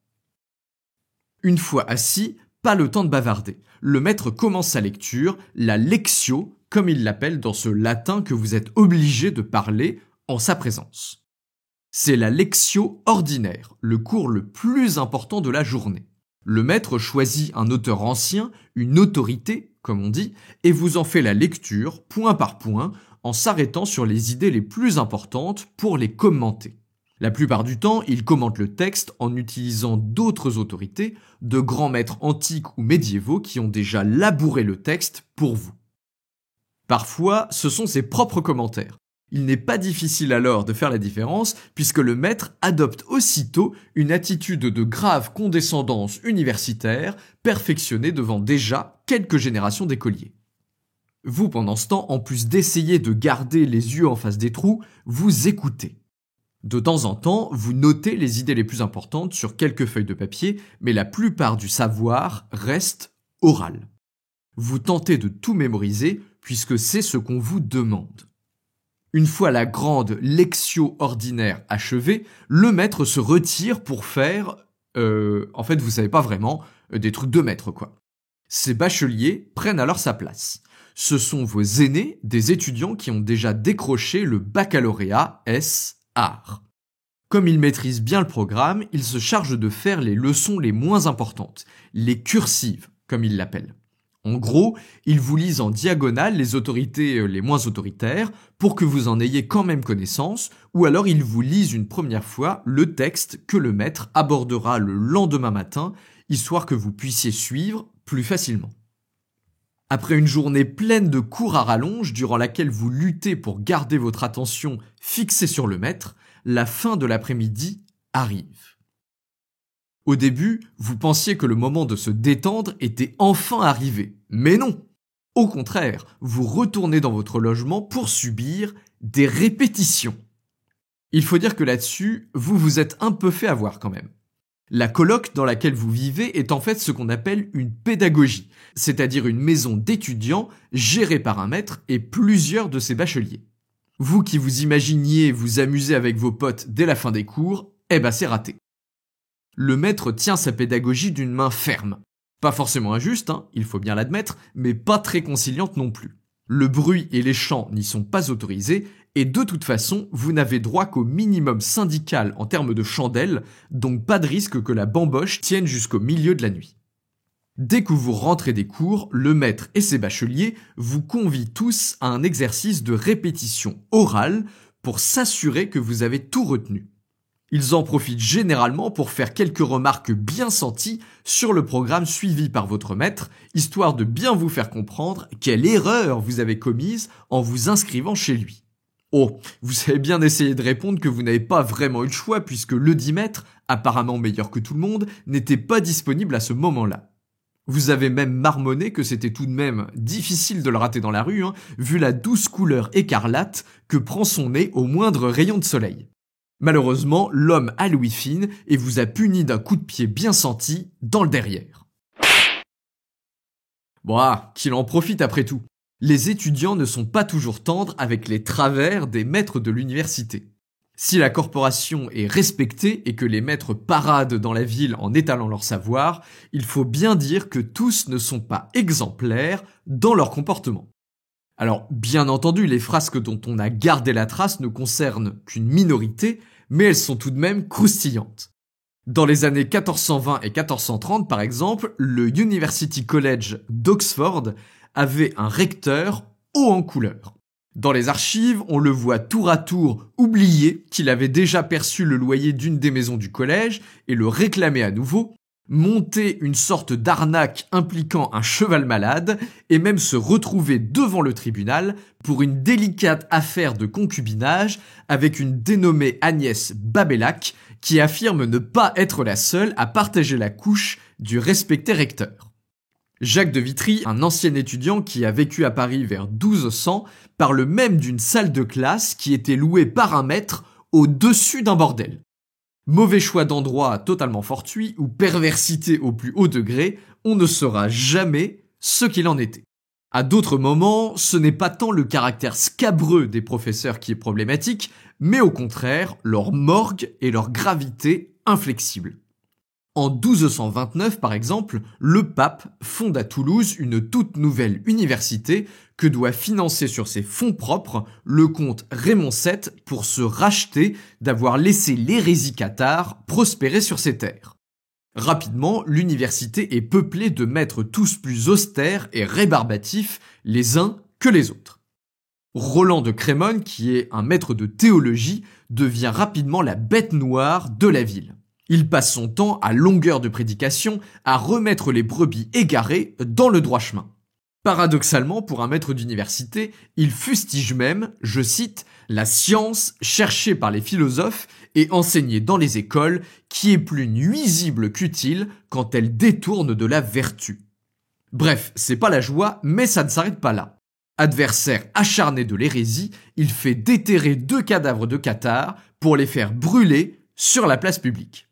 Une fois assis, pas le temps de bavarder. Le maître commence sa lecture, la lectio, comme il l'appelle dans ce latin que vous êtes obligé de parler en sa présence. C'est la lectio ordinaire, le cours le plus important de la journée. Le maître choisit un auteur ancien, une autorité, comme on dit, et vous en fait la lecture, point par point, en s'arrêtant sur les idées les plus importantes pour les commenter. La plupart du temps, il commente le texte en utilisant d'autres autorités, de grands maîtres antiques ou médiévaux qui ont déjà labouré le texte pour vous. Parfois, ce sont ses propres commentaires. Il n'est pas difficile alors de faire la différence puisque le maître adopte aussitôt une attitude de grave condescendance universitaire perfectionnée devant déjà quelques générations d'écoliers. Vous, pendant ce temps, en plus d'essayer de garder les yeux en face des trous, vous écoutez. De temps en temps, vous notez les idées les plus importantes sur quelques feuilles de papier, mais la plupart du savoir reste oral. Vous tentez de tout mémoriser puisque c'est ce qu'on vous demande. Une fois la grande lectio ordinaire achevée, le maître se retire pour faire, en fait vous savez pas vraiment, des trucs de maître quoi. Ces bacheliers prennent alors sa place. Ce sont vos aînés, des étudiants qui ont déjà décroché le baccalauréat S-Art. Comme ils maîtrisent bien le programme, ils se chargent de faire les leçons les moins importantes, les cursives, comme ils l'appellent. En gros, ils vous lisent en diagonale les autorités les moins autoritaires pour que vous en ayez quand même connaissance, ou alors ils vous lisent une première fois le texte que le maître abordera le lendemain matin, histoire que vous puissiez suivre plus facilement. Après une journée pleine de cours à rallonge durant laquelle vous luttez pour garder votre attention fixée sur le maître, la fin de l'après-midi arrive. Au début, vous pensiez que le moment de se détendre était enfin arrivé. Mais non! Au contraire, vous retournez dans votre logement pour subir des répétitions. Il faut dire que là-dessus, vous vous êtes un peu fait avoir quand même. La coloc dans laquelle vous vivez est en fait ce qu'on appelle une pédagogie, c'est-à-dire une maison d'étudiants gérée par un maître et plusieurs de ses bacheliers. Vous qui vous imaginiez vous amuser avec vos potes dès la fin des cours, c'est raté. Le maître tient sa pédagogie d'une main ferme. Pas forcément injuste, il faut bien l'admettre, mais pas très conciliante non plus. Le bruit et les chants n'y sont pas autorisés, et de toute façon, vous n'avez droit qu'au minimum syndical en termes de chandelle, donc pas de risque que la bamboche tienne jusqu'au milieu de la nuit. Dès que vous rentrez des cours, le maître et ses bacheliers vous convient tous à un exercice de répétition orale pour s'assurer que vous avez tout retenu. Ils en profitent généralement pour faire quelques remarques bien senties sur le programme suivi par votre maître, histoire de bien vous faire comprendre quelle erreur vous avez commise en vous inscrivant chez lui. Oh, vous avez bien essayé de répondre que vous n'avez pas vraiment eu le choix puisque le 10 mètres, apparemment meilleur que tout le monde, n'était pas disponible à ce moment-là. Vous avez même marmonné que c'était tout de même difficile de le rater dans la rue, vu la douce couleur écarlate que prend son nez au moindre rayon de soleil. Malheureusement, l'homme a l'ouïe fine et vous a puni d'un coup de pied bien senti dans le derrière. Bon, qu'il en profite après tout. Les étudiants ne sont pas toujours tendres avec les travers des maîtres de l'université. Si la corporation est respectée et que les maîtres paradent dans la ville en étalant leur savoir, il faut bien dire que tous ne sont pas exemplaires dans leur comportement. Alors, bien entendu, les frasques dont on a gardé la trace ne concernent qu'une minorité, mais elles sont tout de même croustillantes. Dans les années 1420 et 1430, par exemple, le University College d'Oxford avait un recteur haut en couleur. Dans les archives, on le voit tour à tour oublier qu'il avait déjà perçu le loyer d'une des maisons du collège et le réclamer à nouveau, monter une sorte d'arnaque impliquant un cheval malade et même se retrouver devant le tribunal pour une délicate affaire de concubinage avec une dénommée Agnès Babelhac qui affirme ne pas être la seule à partager la couche du respecté recteur. Jacques de Vitry, un ancien étudiant qui a vécu à Paris vers 1200, parle même d'une salle de classe qui était louée par un maître au-dessus d'un bordel. Mauvais choix d'endroit totalement fortuit ou perversité au plus haut degré, on ne saura jamais ce qu'il en était. À d'autres moments, ce n'est pas tant le caractère scabreux des professeurs qui est problématique, mais au contraire leur morgue et leur gravité inflexible. En 1229, par exemple, le pape fonde à Toulouse une toute nouvelle université que doit financer sur ses fonds propres le comte Raymond VII pour se racheter d'avoir laissé l'hérésie cathare prospérer sur ses terres. Rapidement, l'université est peuplée de maîtres tous plus austères et rébarbatifs les uns que les autres. Roland de Crémone, qui est un maître de théologie, devient rapidement la bête noire de la ville. Il passe son temps, à longueur de prédication, à remettre les brebis égarées dans le droit chemin. Paradoxalement, pour un maître d'université, il fustige même, je cite, « la science cherchée par les philosophes et enseignée dans les écoles, qui est plus nuisible qu'utile quand elle détourne de la vertu. » Bref, c'est pas la joie, mais ça ne s'arrête pas là. Adversaire acharné de l'hérésie, il fait déterrer 2 cadavres de cathares pour les faire brûler sur la place publique.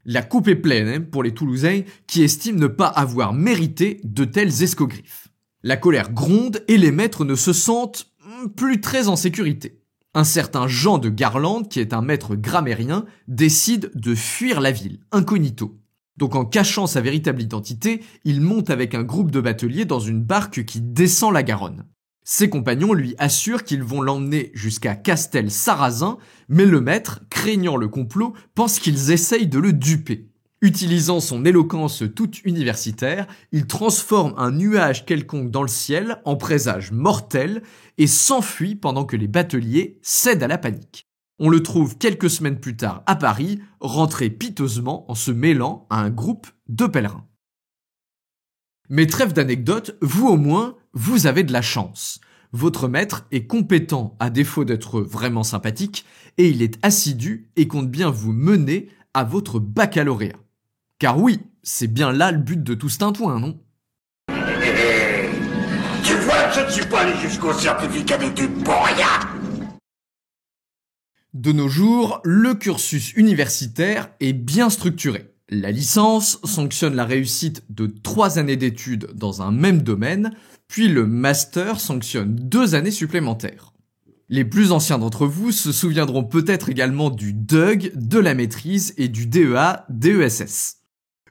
La coupe est pleine pour les Toulousains qui estiment ne pas avoir mérité de tels escogriffes. La colère gronde et les maîtres ne se sentent plus très en sécurité. Un certain Jean de Garlande, qui est un maître grammairien, décide de fuir la ville, incognito. Donc en cachant sa véritable identité, il monte avec un groupe de bateliers dans une barque qui descend la Garonne. Ses compagnons lui assurent qu'ils vont l'emmener jusqu'à Castel-Sarrazin, mais le maître, craignant le complot, pense qu'ils essayent de le duper. Utilisant son éloquence toute universitaire, il transforme un nuage quelconque dans le ciel en présage mortel et s'enfuit pendant que les bateliers cèdent à la panique. On le trouve quelques semaines plus tard à Paris, rentré piteusement en se mêlant à un groupe de pèlerins. Mais trêve d'anecdotes, vous au moins, vous avez de la chance. Votre maître est compétent à défaut d'être vraiment sympathique et il est assidu et compte bien vous mener à votre baccalauréat. Car oui, c'est bien là le but de tout ce tintouin, non ? Tu vois que je ne suis pas allé jusqu'au certificat d'études pour rien. De nos jours, le cursus universitaire est bien structuré. La licence sanctionne la réussite de 3 années d'études dans un même domaine, puis le master sanctionne 2 années supplémentaires. Les plus anciens d'entre vous se souviendront peut-être également du DUG, de la maîtrise et du DEA, DESS.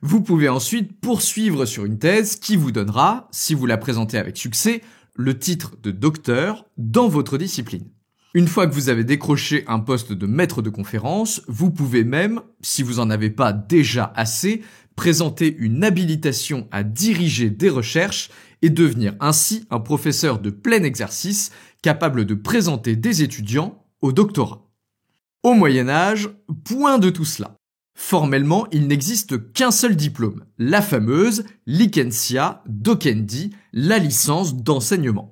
Vous pouvez ensuite poursuivre sur une thèse qui vous donnera, si vous la présentez avec succès, le titre de docteur dans votre discipline. Une fois que vous avez décroché un poste de maître de conférence, vous pouvez même, si vous en avez pas déjà assez, présenter une habilitation à diriger des recherches et devenir ainsi un professeur de plein exercice capable de présenter des étudiants au doctorat. Au Moyen-Âge, point de tout cela. Formellement, il n'existe qu'un seul diplôme, la fameuse licentia docendi, la licence d'enseignement.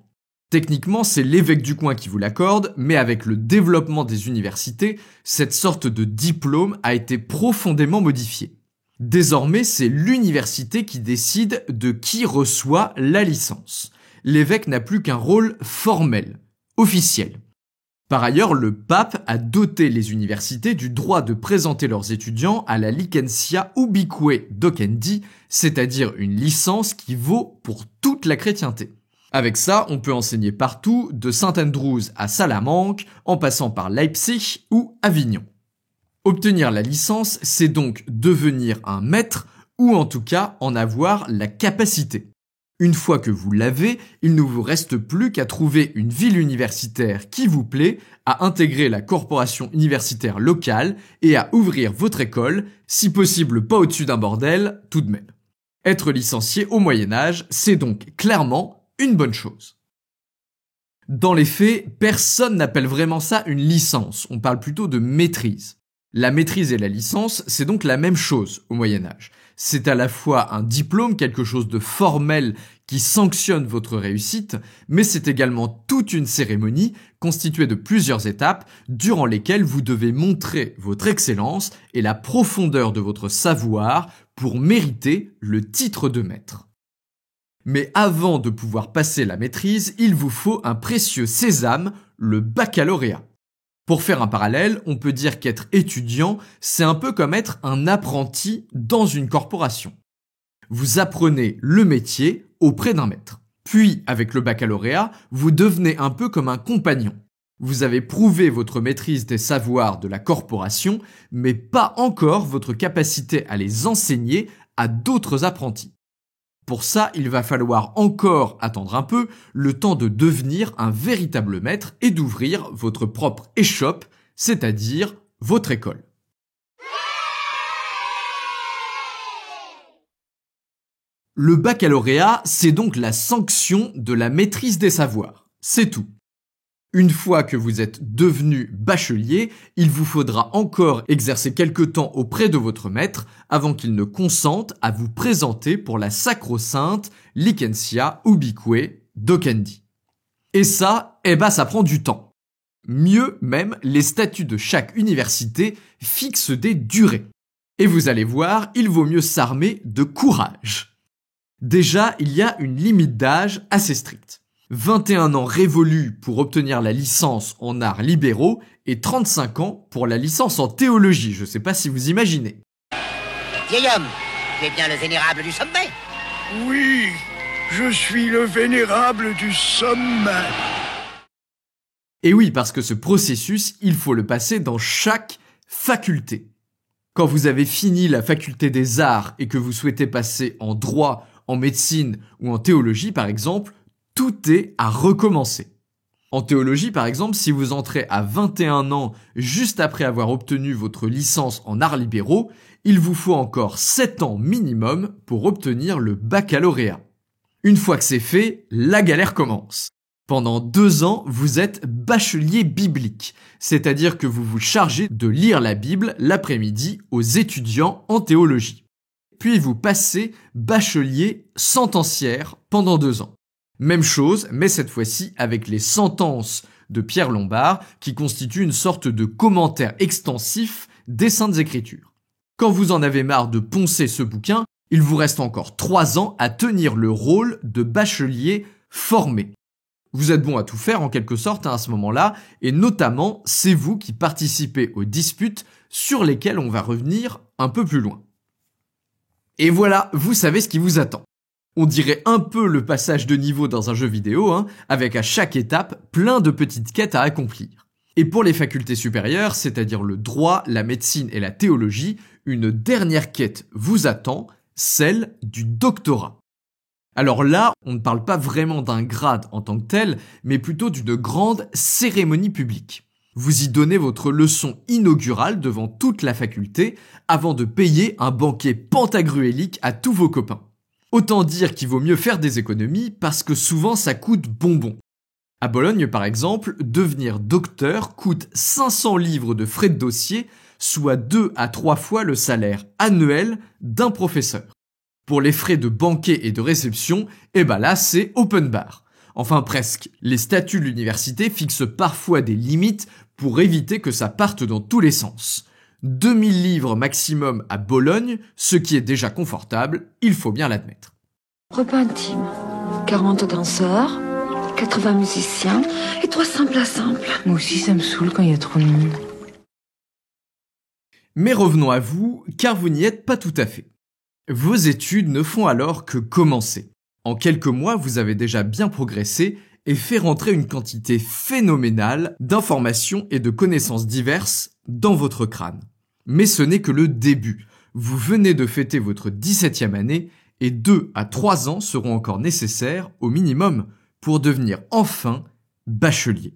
Techniquement, c'est l'évêque du coin qui vous l'accorde, mais avec le développement des universités, cette sorte de diplôme a été profondément modifiée. Désormais, c'est l'université qui décide de qui reçoit la licence. L'évêque n'a plus qu'un rôle formel, officiel. Par ailleurs, le pape a doté les universités du droit de présenter leurs étudiants à la licentia ubique docendi, c'est-à-dire une licence qui vaut pour toute la chrétienté. Avec ça, on peut enseigner partout, de Saint-Andrews à Salamanque, en passant par Leipzig ou Avignon. Obtenir la licence, c'est donc devenir un maître, ou en tout cas en avoir la capacité. Une fois que vous l'avez, il ne vous reste plus qu'à trouver une ville universitaire qui vous plaît, à intégrer la corporation universitaire locale et à ouvrir votre école, si possible pas au-dessus d'un bordel, tout de même. Être licencié au Moyen-Âge, c'est donc clairement une bonne chose. Dans les faits, personne n'appelle vraiment ça une licence, on parle plutôt de maîtrise. La maîtrise et la licence, c'est donc la même chose au Moyen-Âge. C'est à la fois un diplôme, quelque chose de formel qui sanctionne votre réussite, mais c'est également toute une cérémonie constituée de plusieurs étapes durant lesquelles vous devez montrer votre excellence et la profondeur de votre savoir pour mériter le titre de maître. Mais avant de pouvoir passer la maîtrise, il vous faut un précieux sésame, le baccalauréat. Pour faire un parallèle, on peut dire qu'être étudiant, c'est un peu comme être un apprenti dans une corporation. Vous apprenez le métier auprès d'un maître. Puis, avec le baccalauréat, vous devenez un peu comme un compagnon. Vous avez prouvé votre maîtrise des savoirs de la corporation, mais pas encore votre capacité à les enseigner à d'autres apprentis. Pour ça, il va falloir encore attendre un peu, le temps de devenir un véritable maître et d'ouvrir votre propre échoppe, c'est-à-dire votre école. Le baccalauréat, c'est donc la sanction de la maîtrise des savoirs. C'est tout. Une fois que vous êtes devenu bachelier, il vous faudra encore exercer quelque temps auprès de votre maître avant qu'il ne consente à vous présenter pour la sacro-sainte licentia ubique docendi. Et ça, ça prend du temps. Mieux même, les statuts de chaque université fixent des durées. Et vous allez voir, il vaut mieux s'armer de courage. Déjà, il y a une limite d'âge assez stricte. 21 ans révolus pour obtenir la licence en arts libéraux et 35 ans pour la licence en théologie. Je sais pas si vous imaginez. Vieil homme, tu es bien le vénérable du sommet? Oui, je suis le vénérable du sommet. Et oui, parce que ce processus, il faut le passer dans chaque faculté. Quand vous avez fini la faculté des arts et que vous souhaitez passer en droit, en médecine ou en théologie par exemple, tout est à recommencer. En théologie, par exemple, si vous entrez à 21 ans juste après avoir obtenu votre licence en arts libéraux, il vous faut encore 7 ans minimum pour obtenir le baccalauréat. Une fois que c'est fait, la galère commence. Pendant 2 ans, vous êtes bachelier biblique, c'est-à-dire que vous vous chargez de lire la Bible l'après-midi aux étudiants en théologie. Puis vous passez bachelier sentenciaire pendant 2 ans. Même chose, mais cette fois-ci avec les sentences de Pierre Lombard, qui constituent une sorte de commentaire extensif des Saintes Écritures. Quand vous en avez marre de poncer ce bouquin, il vous reste encore 3 ans à tenir le rôle de bachelier formé. Vous êtes bon à tout faire en quelque sorte à ce moment-là, et notamment c'est vous qui participez aux disputes sur lesquelles on va revenir un peu plus loin. Et voilà, vous savez ce qui vous attend. On dirait un peu le passage de niveau dans un jeu vidéo, avec à chaque étape plein de petites quêtes à accomplir. Et pour les facultés supérieures, c'est-à-dire le droit, la médecine et la théologie, une dernière quête vous attend, celle du doctorat. Alors là, on ne parle pas vraiment d'un grade en tant que tel, mais plutôt d'une grande cérémonie publique. Vous y donnez votre leçon inaugurale devant toute la faculté avant de payer un banquet pantagruélique à tous vos copains. Autant dire qu'il vaut mieux faire des économies parce que souvent ça coûte bonbon. À Bologne par exemple, devenir docteur coûte 500 livres de frais de dossier, soit 2 à 3 fois le salaire annuel d'un professeur. Pour les frais de banquet et de réception, là c'est open bar. Enfin presque. Les statuts de l'université fixent parfois des limites pour éviter que ça parte dans tous les sens. 2000 livres maximum à Bologne, ce qui est déjà confortable, il faut bien l'admettre. Repas intime, 40 danseurs, 80 musiciens et 300 plats simples. Moi aussi ça me saoule quand il y a trop de monde. Mais revenons à vous, car vous n'y êtes pas tout à fait. Vos études ne font alors que commencer. En quelques mois, vous avez déjà bien progressé et fait rentrer une quantité phénoménale d'informations et de connaissances diverses dans votre crâne. Mais ce n'est que le début. Vous venez de fêter votre 17e année et 2 à 3 ans seront encore nécessaires, au minimum, pour devenir enfin bachelier.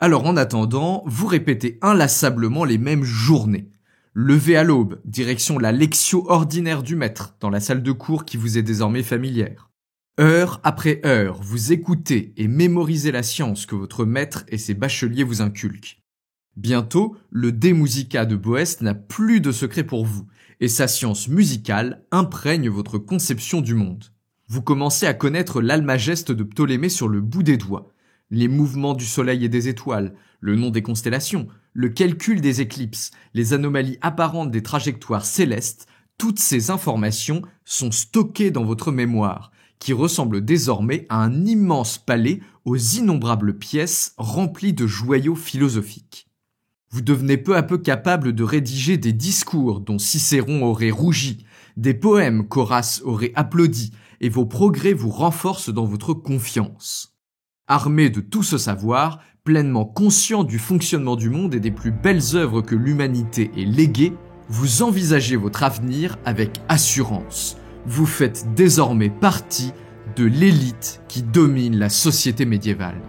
Alors en attendant, vous répétez inlassablement les mêmes journées. Levez à l'aube, direction la lectio ordinaire du maître, dans la salle de cours qui vous est désormais familière. Heure après heure, vous écoutez et mémorisez la science que votre maître et ses bacheliers vous inculquent. Bientôt, le De Musica de Boès n'a plus de secret pour vous, et sa science musicale imprègne votre conception du monde. Vous commencez à connaître l'almageste de Ptolémée sur le bout des doigts, les mouvements du soleil et des étoiles, le nom des constellations, le calcul des éclipses, les anomalies apparentes des trajectoires célestes, toutes ces informations sont stockées dans votre mémoire, qui ressemble désormais à un immense palais aux innombrables pièces remplies de joyaux philosophiques. Vous devenez peu à peu capable de rédiger des discours dont Cicéron aurait rougi, des poèmes qu'Horace aurait applaudis, et vos progrès vous renforcent dans votre confiance. Armé de tout ce savoir, pleinement conscient du fonctionnement du monde et des plus belles œuvres que l'humanité ait léguées, vous envisagez votre avenir avec assurance. Vous faites désormais partie de l'élite qui domine la société médiévale.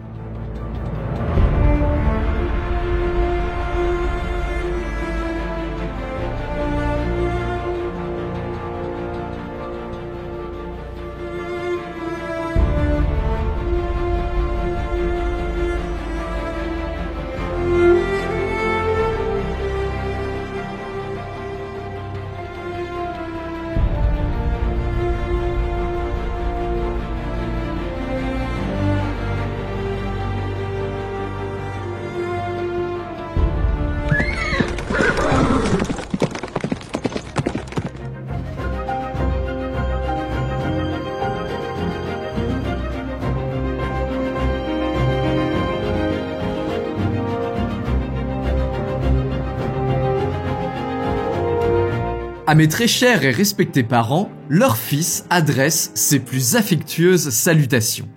À mes très chers et respectés parents, leur fils adresse ses plus affectueuses salutations.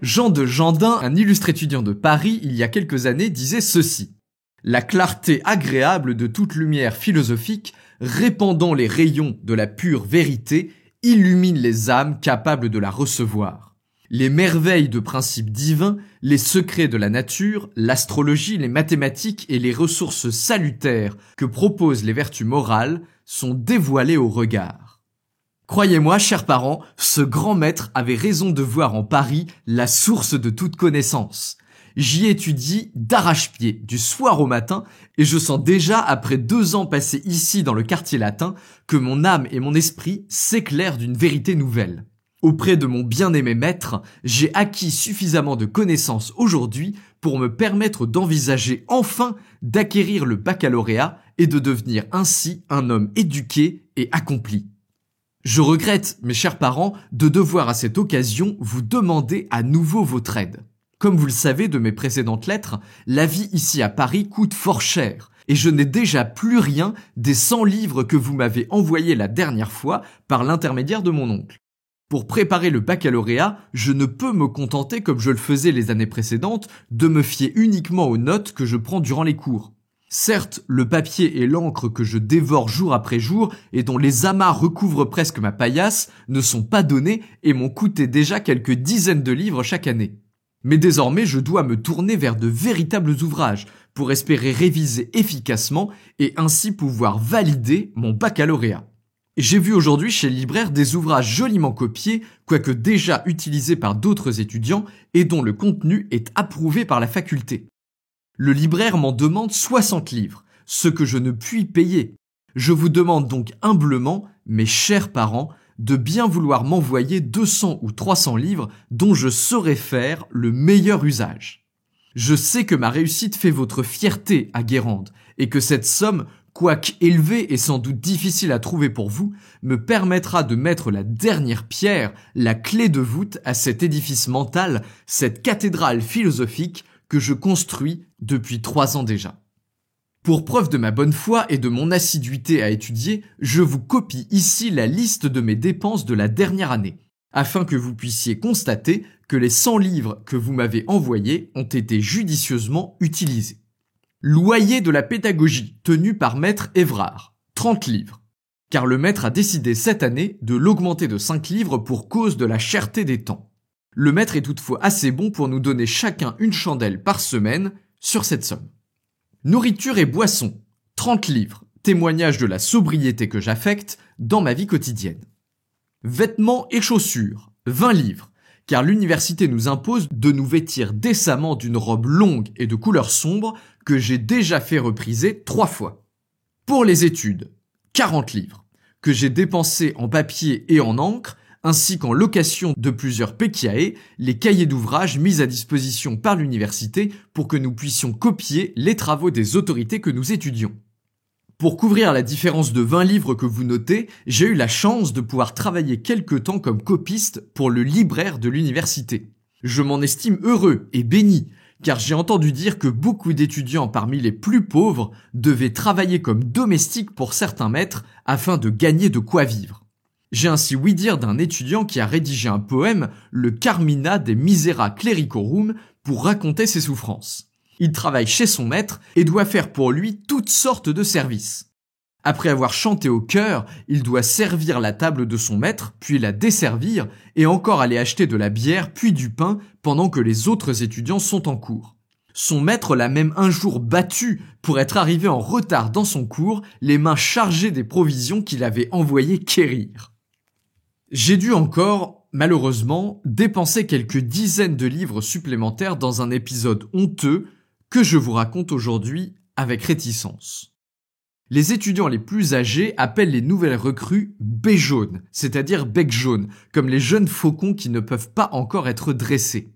Jean de Gendin, un illustre étudiant de Paris il y a quelques années, disait ceci: « La clarté agréable de toute lumière philosophique, répandant les rayons de la pure vérité, illumine les âmes capables de la recevoir. Les merveilles de principes divins, les secrets de la nature, l'astrologie, les mathématiques et les ressources salutaires que proposent les vertus morales sont dévoilés au regard. » Croyez-moi, chers parents, ce grand maître avait raison de voir en Paris la source de toute connaissance. J'y étudie d'arrache-pied, du soir au matin, et je sens déjà, après 2 ans passés ici dans le quartier latin, que mon âme et mon esprit s'éclairent d'une vérité nouvelle. Auprès de mon bien-aimé maître, j'ai acquis suffisamment de connaissances aujourd'hui pour me permettre d'envisager enfin d'acquérir le baccalauréat et de devenir ainsi un homme éduqué et accompli. Je regrette, mes chers parents, de devoir à cette occasion vous demander à nouveau votre aide. Comme vous le savez de mes précédentes lettres, la vie ici à Paris coûte fort cher, et je n'ai déjà plus rien des 100 livres que vous m'avez envoyés la dernière fois par l'intermédiaire de mon oncle. Pour préparer le baccalauréat, je ne peux me contenter, comme je le faisais les années précédentes, de me fier uniquement aux notes que je prends durant les cours. Certes, le papier et l'encre que je dévore jour après jour et dont les amas recouvrent presque ma paillasse ne sont pas donnés et m'ont coûté déjà quelques dizaines de livres chaque année. Mais désormais, je dois me tourner vers de véritables ouvrages pour espérer réviser efficacement et ainsi pouvoir valider mon baccalauréat. J'ai vu aujourd'hui chez le libraire des ouvrages joliment copiés, quoique déjà utilisés par d'autres étudiants et dont le contenu est approuvé par la faculté. Le libraire m'en demande 60 livres, ce que je ne puis payer. Je vous demande donc humblement, mes chers parents, de bien vouloir m'envoyer 200 ou 300 livres dont je saurai faire le meilleur usage. Je sais que ma réussite fait votre fierté à Guérande et que cette somme, quoique élevée et sans doute difficile à trouver pour vous, me permettra de mettre la dernière pierre, la clé de voûte à cet édifice mental, cette cathédrale philosophique que je construis depuis 3 ans déjà. Pour preuve de ma bonne foi et de mon assiduité à étudier, je vous copie ici la liste de mes dépenses de la dernière année, afin que vous puissiez constater que les 100 livres que vous m'avez envoyés ont été judicieusement utilisés. Loyer de la pédagogie, tenu par maître Évrard, 30 livres. car le maître a décidé cette année de l'augmenter de 5 livres pour cause de la cherté des temps. Le maître est toutefois assez bon pour nous donner chacun une chandelle par semaine sur cette somme. Nourriture et boissons, 30 livres, témoignage de la sobriété que j'affecte dans ma vie quotidienne. Vêtements et chaussures, 20 livres, car l'université nous impose de nous vêtir décemment d'une robe longue et de couleur sombre que j'ai déjà fait repriser 3 fois. Pour les études, 40 livres, que j'ai dépensés en papier et en encre, ainsi qu'en location de plusieurs PKE, les cahiers d'ouvrages mis à disposition par l'université pour que nous puissions copier les travaux des autorités que nous étudions. Pour couvrir la différence de 20 livres que vous notez, j'ai eu la chance de pouvoir travailler quelque temps comme copiste pour le libraire de l'université. Je m'en estime heureux et béni, car j'ai entendu dire que beaucoup d'étudiants parmi les plus pauvres devaient travailler comme domestiques pour certains maîtres afin de gagner de quoi vivre. J'ai ainsi ouï dire d'un étudiant qui a rédigé un poème, le Carmina de Misera Clericorum, pour raconter ses souffrances. Il travaille chez son maître et doit faire pour lui toutes sortes de services. Après avoir chanté au chœur, il doit servir la table de son maître, puis la desservir, et encore aller acheter de la bière puis du pain pendant que les autres étudiants sont en cours. Son maître l'a même un jour battu pour être arrivé en retard dans son cours, les mains chargées des provisions qu'il avait envoyées quérir. J'ai dû encore, malheureusement, dépenser quelques dizaines de livres supplémentaires dans un épisode honteux que je vous raconte aujourd'hui avec réticence. Les étudiants les plus âgés appellent les nouvelles recrues baies jaunes, c'est-à-dire bec jaune, comme les jeunes faucons qui ne peuvent pas encore être dressés.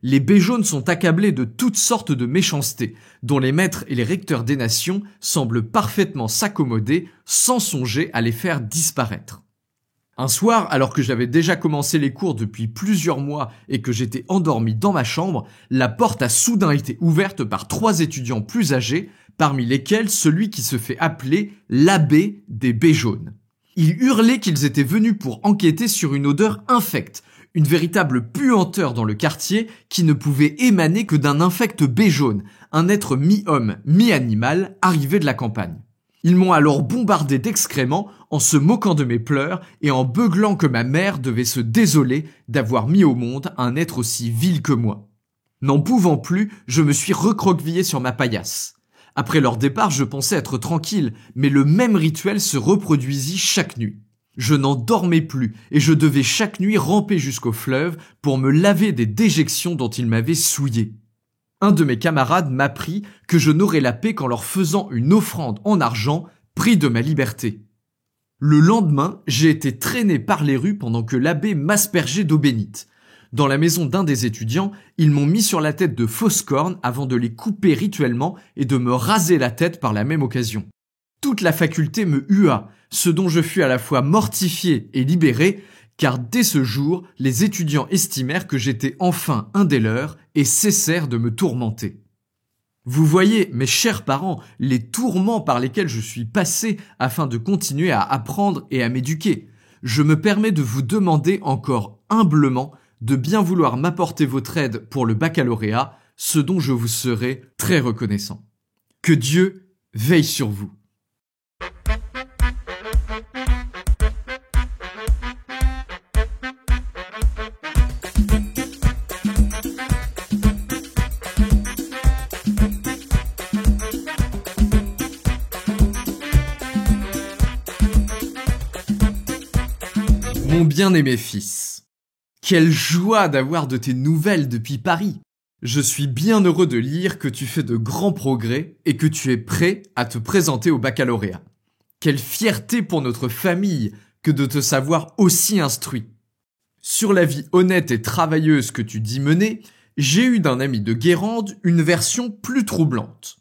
Les baies jaunes sont accablés de toutes sortes de méchancetés, dont les maîtres et les recteurs des nations semblent parfaitement s'accommoder sans songer à les faire disparaître. Un soir, alors que j'avais déjà commencé les cours depuis plusieurs mois et que j'étais endormi dans ma chambre, la porte a soudain été ouverte par 3 étudiants plus âgés, parmi lesquels celui qui se fait appeler l'abbé des baies jaunes. Ils hurlaient qu'ils étaient venus pour enquêter sur une odeur infecte, une véritable puanteur dans le quartier qui ne pouvait émaner que d'un infect baie jaune, un être mi-homme, mi-animal arrivé de la campagne. Ils m'ont alors bombardé d'excréments en se moquant de mes pleurs et en beuglant que ma mère devait se désoler d'avoir mis au monde un être aussi vil que moi. N'en pouvant plus, je me suis recroquevillé sur ma paillasse. Après leur départ, je pensais être tranquille, mais le même rituel se reproduisit chaque nuit. Je n'en dormais plus et je devais chaque nuit ramper jusqu'au fleuve pour me laver des déjections dont ils m'avaient souillé. Un de mes camarades m'apprit que je n'aurais la paix qu'en leur faisant une offrande en argent, prix de ma liberté. Le lendemain, j'ai été traîné par les rues pendant que l'abbé m'aspergeait d'eau bénite. Dans la maison d'un des étudiants, ils m'ont mis sur la tête de fausses cornes avant de les couper rituellement et de me raser la tête par la même occasion. Toute la faculté me hua, ce dont je fus à la fois mortifié et libéré, car dès ce jour, les étudiants estimèrent que j'étais enfin un des leurs et cessèrent de me tourmenter. Vous voyez, mes chers parents, les tourments par lesquels je suis passé afin de continuer à apprendre et à m'éduquer. Je me permets de vous demander encore humblement de bien vouloir m'apporter votre aide pour le baccalauréat, ce dont je vous serai très reconnaissant. Que Dieu veille sur vous. Mon bien-aimé fils, quelle joie d'avoir de tes nouvelles depuis Paris. Je suis bien heureux de lire que tu fais de grands progrès et que tu es prêt à te présenter au baccalauréat. Quelle fierté pour notre famille que de te savoir aussi instruit. Sur la vie honnête et travailleuse que tu dis mener, j'ai eu d'un ami de Guérande une version plus troublante.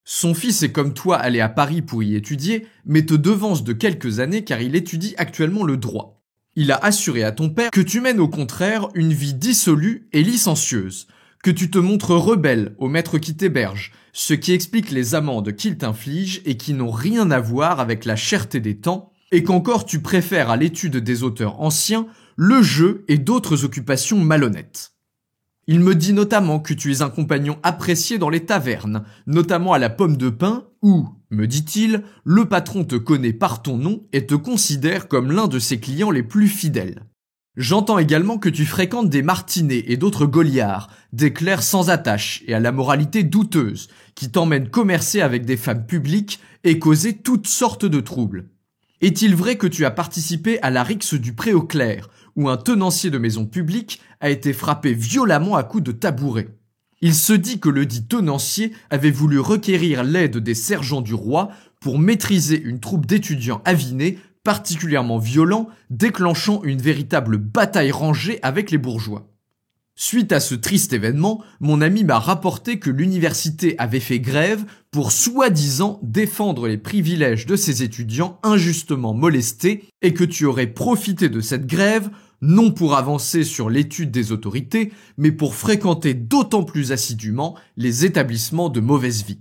Son fils est comme toi allé à Paris pour y étudier, mais te devance de quelques années car il étudie actuellement le droit. Il a assuré à ton père que tu mènes au contraire une vie dissolue et licencieuse, que tu te montres rebelle au maître qui t'héberge, ce qui explique les amendes qu'il t'inflige et qui n'ont rien à voir avec la cherté des temps, et qu'encore tu préfères à l'étude des auteurs anciens le jeu et d'autres occupations malhonnêtes. Il me dit notamment que tu es un compagnon apprécié dans les tavernes, notamment à la Pomme de Pin où, Me dit-il, le patron te connaît par ton nom et te considère comme l'un de ses clients les plus fidèles. J'entends également que tu fréquentes des martinets et d'autres goliards, des clercs sans attache et à la moralité douteuse, qui t'emmènent commercer avec des femmes publiques et causer toutes sortes de troubles. Est-il vrai que tu as participé à la rixe du pré aux clercs, où un tenancier de maison publique a été frappé violemment à coups de tabouret? Il se dit que le dit tenancier avait voulu requérir l'aide des sergents du roi pour maîtriser une troupe d'étudiants avinés particulièrement violents, déclenchant une véritable bataille rangée avec les bourgeois. Suite à ce triste événement, mon ami m'a rapporté que l'université avait fait grève pour soi-disant défendre les privilèges de ses étudiants injustement molestés et que tu aurais profité de cette grève non pour avancer sur l'étude des autorités, mais pour fréquenter d'autant plus assidûment les établissements de mauvaise vie.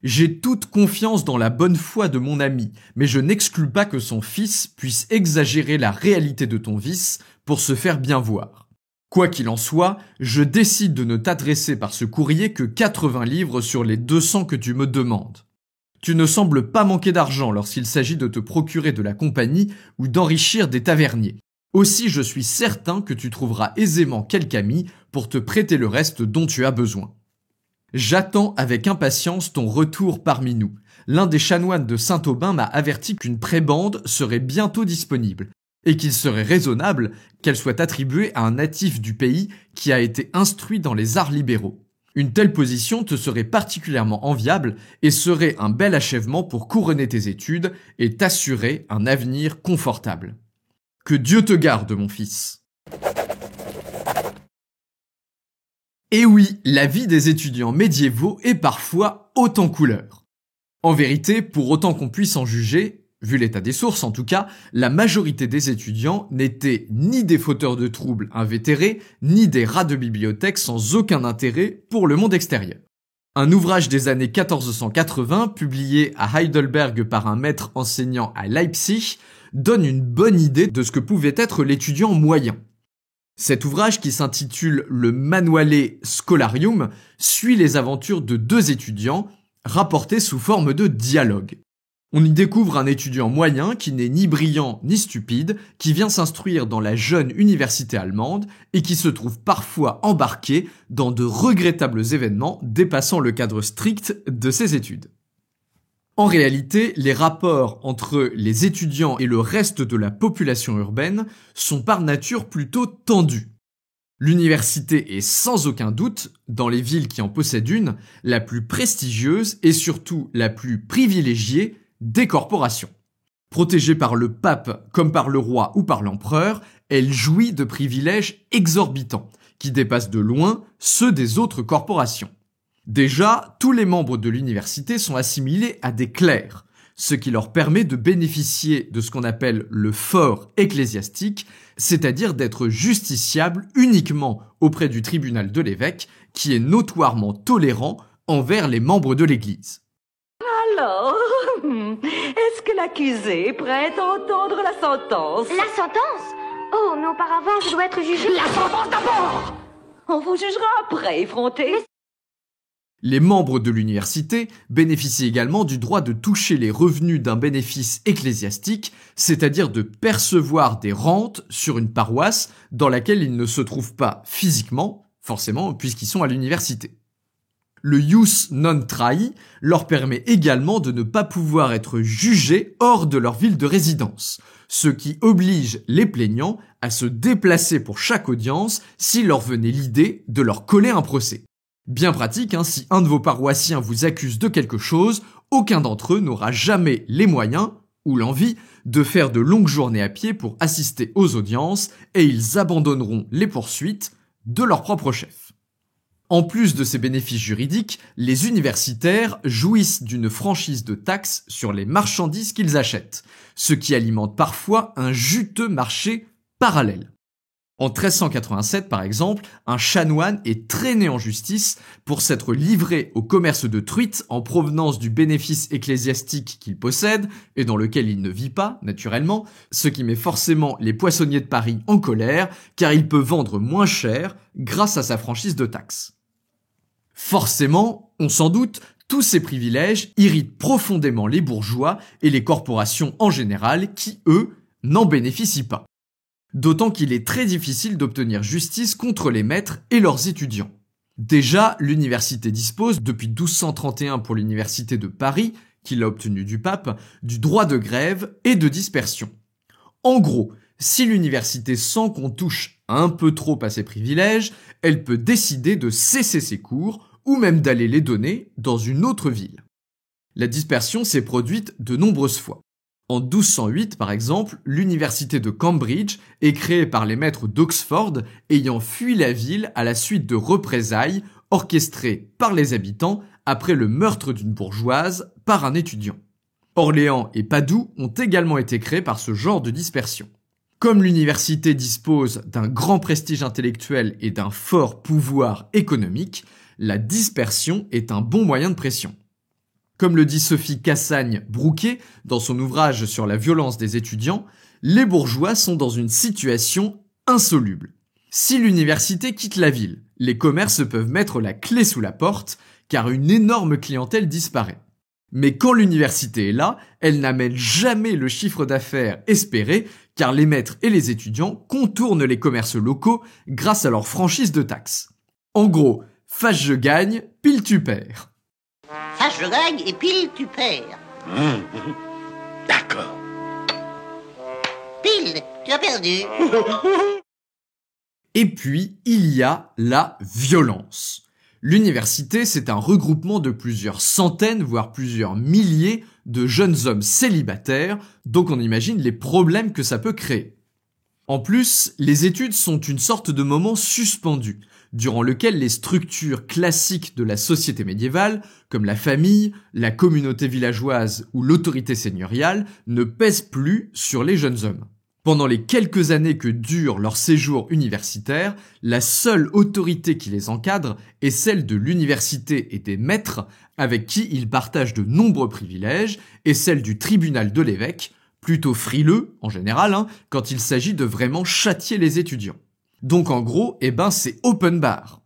J'ai toute confiance dans la bonne foi de mon ami, mais je n'exclus pas que son fils puisse exagérer la réalité de ton vice pour se faire bien voir. Quoi qu'il en soit, je décide de ne t'adresser par ce courrier que 80 livres sur les 200 que tu me demandes. Tu ne sembles pas manquer d'argent lorsqu'il s'agit de te procurer de la compagnie ou d'enrichir des taverniers. Aussi, je suis certain que tu trouveras aisément quelque ami pour te prêter le reste dont tu as besoin. J'attends avec impatience ton retour parmi nous. L'un des chanoines de Saint-Aubin m'a averti qu'une prébende serait bientôt disponible et qu'il serait raisonnable qu'elle soit attribuée à un natif du pays qui a été instruit dans les arts libéraux. Une telle position te serait particulièrement enviable et serait un bel achèvement pour couronner tes études et t'assurer un avenir confortable. Que Dieu te garde, mon fils. Et oui, la vie des étudiants médiévaux est parfois haute en couleurs. En vérité, pour autant qu'on puisse en juger, vu l'état des sources en tout cas, la majorité des étudiants n'étaient ni des fauteurs de troubles invétérés, ni des rats de bibliothèque sans aucun intérêt pour le monde extérieur. Un ouvrage des années 1480, publié à Heidelberg par un maître enseignant à Leipzig, donne une bonne idée de ce que pouvait être l'étudiant moyen. Cet ouvrage, qui s'intitule le Manuale Scholarium, suit les aventures de deux étudiants, rapportés sous forme de dialogue. On y découvre un étudiant moyen qui n'est ni brillant ni stupide, qui vient s'instruire dans la jeune université allemande et qui se trouve parfois embarqué dans de regrettables événements dépassant le cadre strict de ses études. En réalité, les rapports entre les étudiants et le reste de la population urbaine sont par nature plutôt tendus. L'université est sans aucun doute, dans les villes qui en possèdent une, la plus prestigieuse et surtout la plus privilégiée des corporations. Protégée par le pape comme par le roi ou par l'empereur, elle jouit de privilèges exorbitants, qui dépassent de loin ceux des autres corporations. Déjà, tous les membres de l'université sont assimilés à des clercs, ce qui leur permet de bénéficier de ce qu'on appelle le fort ecclésiastique, c'est-à-dire d'être justiciables uniquement auprès du tribunal de l'évêque, qui est notoirement tolérant envers les membres de l'Église. Alors, est-ce que l'accusé est prêt à entendre la sentence? La sentence? Oh, mais auparavant, je dois être jugé. La sentence d'abord! On vous jugera après, effronté. Les membres de l'université bénéficient également du droit de toucher les revenus d'un bénéfice ecclésiastique, c'est-à-dire de percevoir des rentes sur une paroisse dans laquelle ils ne se trouvent pas physiquement, forcément, puisqu'ils sont à l'université. Le ius non trahi leur permet également de ne pas pouvoir être jugés hors de leur ville de résidence, ce qui oblige les plaignants à se déplacer pour chaque audience s'il leur venait l'idée de leur coller un procès. Bien pratique, si un de vos paroissiens vous accuse de quelque chose, aucun d'entre eux n'aura jamais les moyens, ou l'envie, de faire de longues journées à pied pour assister aux audiences, et ils abandonneront les poursuites de leur propre chef. En plus de ces bénéfices juridiques, les universitaires jouissent d'une franchise de taxes sur les marchandises qu'ils achètent, ce qui alimente parfois un juteux marché parallèle. En 1387, par exemple, un chanoine est traîné en justice pour s'être livré au commerce de truites en provenance du bénéfice ecclésiastique qu'il possède et dans lequel il ne vit pas, naturellement, ce qui met forcément les poissonniers de Paris en colère, car il peut vendre moins cher grâce à sa franchise de taxes. Forcément, on s'en doute, Tous ces privilèges irritent profondément les bourgeois et les corporations en général qui, eux, n'en bénéficient pas. D'autant qu'il est très difficile d'obtenir justice contre les maîtres et leurs étudiants. Déjà, l'université dispose, depuis 1231 pour l'université de Paris, qu'il a obtenu du pape, du droit de grève et de dispersion. En gros, si l'université sent qu'on touche un peu trop à ses privilèges, elle peut décider de cesser ses cours ou même d'aller les donner dans une autre ville. La dispersion s'est produite de nombreuses fois. En 1208, par exemple, l'université de Cambridge est créée par les maîtres d'Oxford ayant fui la ville à la suite de représailles orchestrées par les habitants après le meurtre d'une bourgeoise par un étudiant. Orléans et Padoue ont également été créés par ce genre de dispersion. Comme l'université dispose d'un grand prestige intellectuel et d'un fort pouvoir économique, la dispersion est un bon moyen de pression. Comme le dit Sophie Cassagne-Brouquet dans son ouvrage sur la violence des étudiants, les bourgeois sont dans une situation insoluble. Si l'université quitte la ville, les commerces peuvent mettre la clé sous la porte, car une énorme clientèle disparaît. Mais quand l'université est là, elle n'amène jamais le chiffre d'affaires espéré, car les maîtres et les étudiants contournent les commerces locaux grâce à leur franchise de taxes. En gros, face je gagne, pile tu perds. Face je gagne et pile tu perds. D'accord. Pile, tu as perdu. Et puis, il y a la violence. L'université, c'est un regroupement de plusieurs centaines, voire plusieurs milliers de jeunes hommes célibataires, donc on imagine les problèmes que ça peut créer. En plus, les études sont une sorte de moment suspendu, durant lequel les structures classiques de la société médiévale, comme la famille, la communauté villageoise ou l'autorité seigneuriale, ne pèsent plus sur les jeunes hommes. Pendant les quelques années que dure leur séjour universitaire, la seule autorité qui les encadre est celle de l'université et des maîtres, avec qui ils partagent de nombreux privilèges, et celle du tribunal de l'évêque, plutôt frileux, en général, quand il s'agit de vraiment châtier les étudiants. Donc en gros, c'est open bar.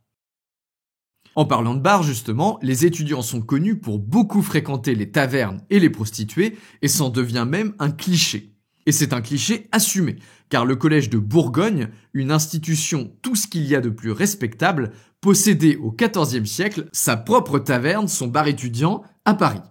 En parlant de bar, justement, les étudiants sont connus pour beaucoup fréquenter les tavernes et les prostituées, et c'en devient même un cliché. Et c'est un cliché assumé, car le collège de Bourgogne, une institution tout ce qu'il y a de plus respectable, possédait au XIVe siècle sa propre taverne, son bar étudiant, à Paris.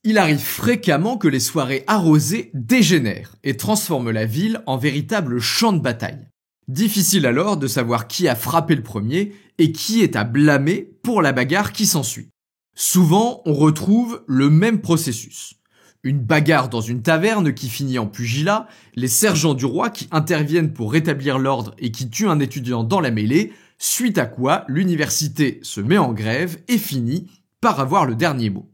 Il arrive fréquemment que les soirées arrosées dégénèrent et transforment la ville en véritable champ de bataille. Difficile alors de savoir qui a frappé le premier et qui est à blâmer pour la bagarre qui s'ensuit. Souvent, on retrouve le même processus. Une bagarre dans une taverne qui finit en pugilat, les sergents du roi qui interviennent pour rétablir l'ordre et qui tuent un étudiant dans la mêlée, suite à quoi l'université se met en grève et finit par avoir le dernier mot.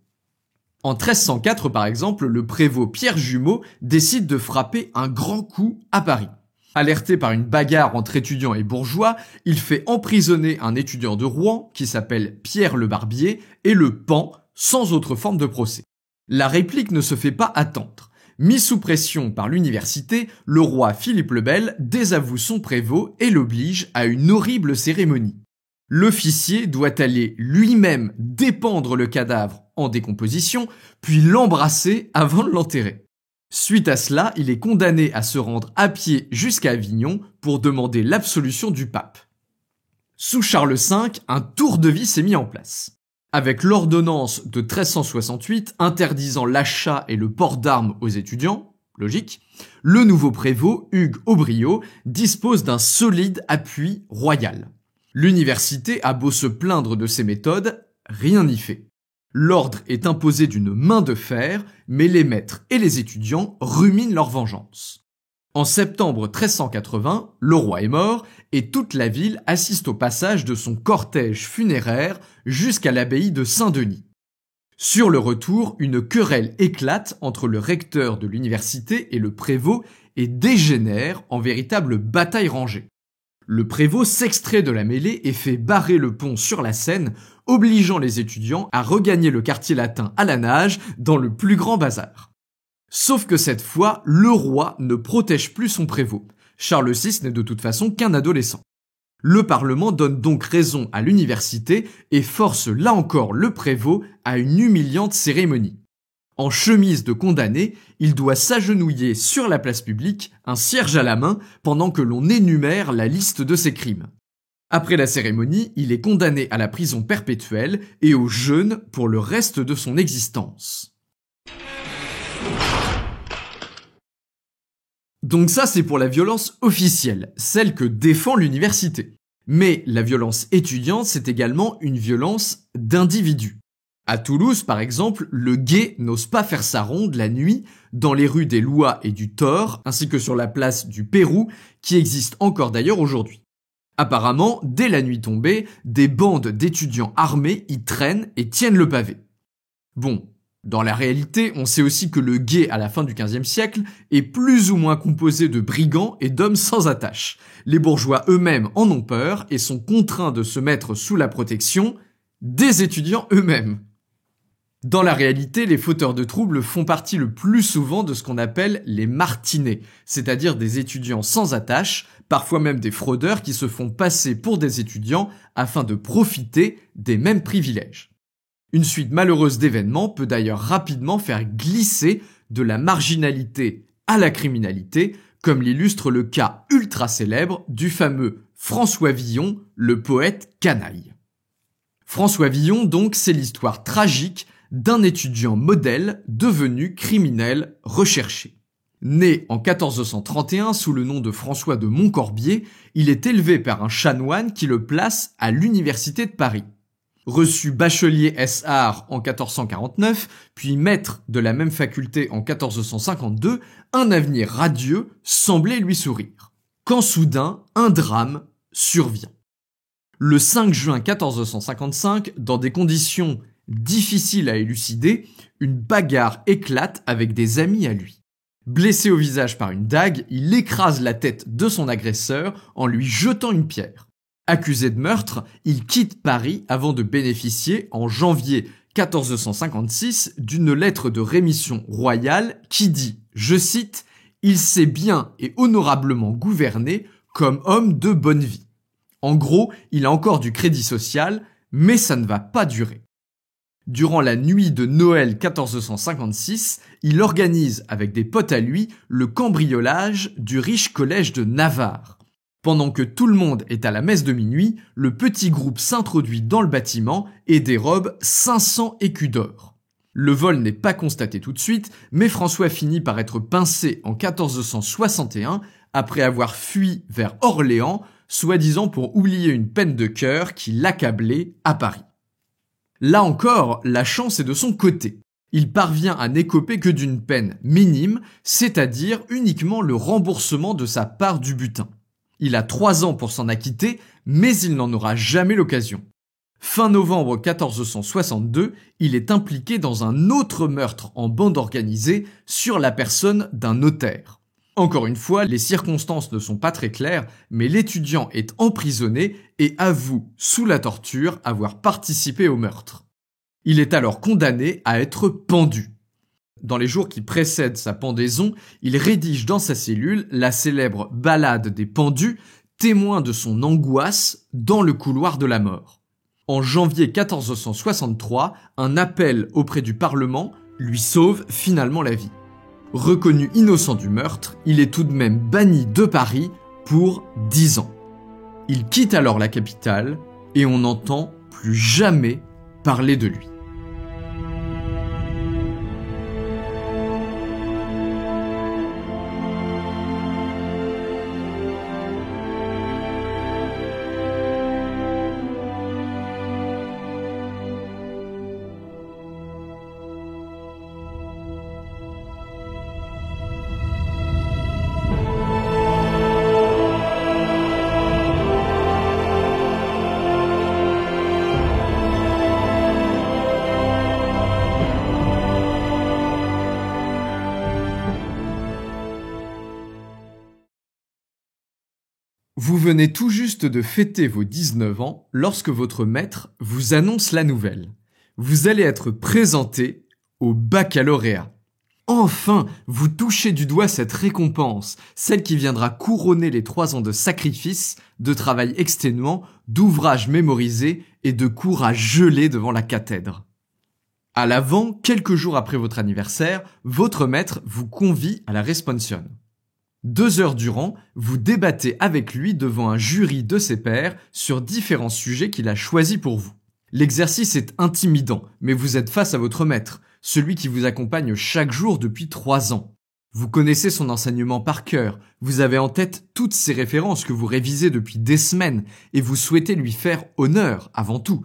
En 1304, par exemple, le prévôt Pierre Jumeau décide de frapper un grand coup à Paris. Alerté par une bagarre entre étudiants et bourgeois, il fait emprisonner un étudiant de Rouen qui s'appelle Pierre le Barbier et le pend sans autre forme de procès. La réplique ne se fait pas attendre. Mis sous pression par l'université, le roi Philippe le Bel désavoue son prévôt et l'oblige à une horrible cérémonie. L'officier doit aller lui-même dépendre le cadavre en décomposition, puis l'embrasser avant de l'enterrer. Suite à cela, il est condamné à se rendre à pied jusqu'à Avignon pour demander l'absolution du pape. Sous Charles V, un tour de vie s'est mis en place. Avec l'ordonnance de 1368 interdisant l'achat et le port d'armes aux étudiants, logique, le nouveau prévôt, Hugues Aubriot, dispose d'un solide appui royal. L'université a beau se plaindre de ses méthodes, rien n'y fait. L'ordre est imposé d'une main de fer, mais les maîtres et les étudiants ruminent leur vengeance. En septembre 1380, le roi est mort et toute la ville assiste au passage de son cortège funéraire jusqu'à l'abbaye de Saint-Denis. Sur le retour, une querelle éclate entre le recteur de l'université et le prévôt et dégénère en véritable bataille rangée. Le prévôt s'extrait de la mêlée et fait barrer le pont sur la Seine, obligeant les étudiants à regagner le quartier latin à la nage dans le plus grand bazar. Sauf que cette fois, le roi ne protège plus son prévôt. Charles VI n'est de toute façon qu'un adolescent. Le Parlement donne donc raison à l'université et force là encore le prévôt à une humiliante cérémonie. En chemise de condamné, il doit s'agenouiller sur la place publique, un cierge à la main, pendant que l'on énumère la liste de ses crimes. Après la cérémonie, il est condamné à la prison perpétuelle et au jeûne pour le reste de son existence. Donc ça, c'est pour la violence officielle, celle que défend l'université. Mais la violence étudiante, c'est également une violence d'individu. À Toulouse, par exemple, le guet n'ose pas faire sa ronde la nuit dans les rues des Lois et du Thor, ainsi que sur la place du Pérou, qui existe encore d'ailleurs aujourd'hui. Apparemment, dès la nuit tombée, des bandes d'étudiants armés y traînent et tiennent le pavé. Bon, dans la réalité, on sait aussi que le guet à la fin du XVe siècle est plus ou moins composé de brigands et d'hommes sans attache. Les bourgeois eux-mêmes en ont peur et sont contraints de se mettre sous la protection des étudiants eux-mêmes. Dans la réalité, les fauteurs de troubles font partie le plus souvent de ce qu'on appelle les martinets, c'est-à-dire des étudiants sans attache, parfois même des fraudeurs qui se font passer pour des étudiants afin de profiter des mêmes privilèges. Une suite malheureuse d'événements peut d'ailleurs rapidement faire glisser de la marginalité à la criminalité, comme l'illustre le cas ultra célèbre du fameux François Villon, le poète canaille. François Villon, donc, c'est l'histoire tragique d'un étudiant modèle devenu criminel recherché. Né en 1431 sous le nom de François de Montcorbier, il est élevé par un chanoine qui le place à l'université de Paris. Reçu bachelier ès-arts en 1449, puis maître de la même faculté en 1452, un avenir radieux semblait lui sourire. Quand soudain, un drame survient. Le 5 juin 1455, dans des conditions difficiles à élucider, une bagarre éclate avec des amis à lui. Blessé au visage par une dague, il écrase la tête de son agresseur en lui jetant une pierre. Accusé de meurtre, il quitte Paris avant de bénéficier, en janvier 1456, d'une lettre de rémission royale qui dit, je cite, « Il s'est bien et honorablement gouverné comme homme de bonne vie. » En gros, il a encore du crédit social, mais ça ne va pas durer. Durant la nuit de Noël 1456, il organise avec des potes à lui le cambriolage du riche collège de Navarre. Pendant que tout le monde est à la messe de minuit, le petit groupe s'introduit dans le bâtiment et dérobe 500 écus d'or. Le vol n'est pas constaté tout de suite, mais François finit par être pincé en 1461 après avoir fui vers Orléans, soi-disant pour oublier une peine de cœur qui l'accablait à Paris. Là encore, la chance est de son côté. Il parvient à n'écoper que d'une peine minime, c'est-à-dire uniquement le remboursement de sa part du butin. Il a 3 ans pour s'en acquitter, mais il n'en aura jamais l'occasion. Fin novembre 1462, il est impliqué dans un autre meurtre en bande organisée sur la personne d'un notaire. Encore une fois, les circonstances ne sont pas très claires, mais l'étudiant est emprisonné et avoue, sous la torture, avoir participé au meurtre. Il est alors condamné à être pendu. Dans les jours qui précèdent sa pendaison, il rédige dans sa cellule la célèbre Ballade des pendus, témoin de son angoisse dans le couloir de la mort. En janvier 1463, un appel auprès du Parlement lui sauve finalement la vie. Reconnu innocent du meurtre, il est tout de même banni de Paris pour 10 ans. Il quitte alors la capitale et on n'entend plus jamais parler de lui. Vous venez tout juste de fêter vos 19 ans lorsque votre maître vous annonce la nouvelle. Vous allez être présenté au baccalauréat. Enfin, vous touchez du doigt cette récompense, celle qui viendra couronner les 3 ans de sacrifice, de travail exténuant, d'ouvrages mémorisés et de cours à geler devant la cathèdre. À l'avant, quelques jours après votre anniversaire, votre maître vous convie à la responsion. 2 heures durant, vous débattez avec lui devant un jury de ses pairs sur différents sujets qu'il a choisis pour vous. L'exercice est intimidant, mais vous êtes face à votre maître, celui qui vous accompagne chaque jour depuis 3 ans. Vous connaissez son enseignement par cœur, vous avez en tête toutes ses références que vous révisez depuis des semaines et vous souhaitez lui faire honneur avant tout.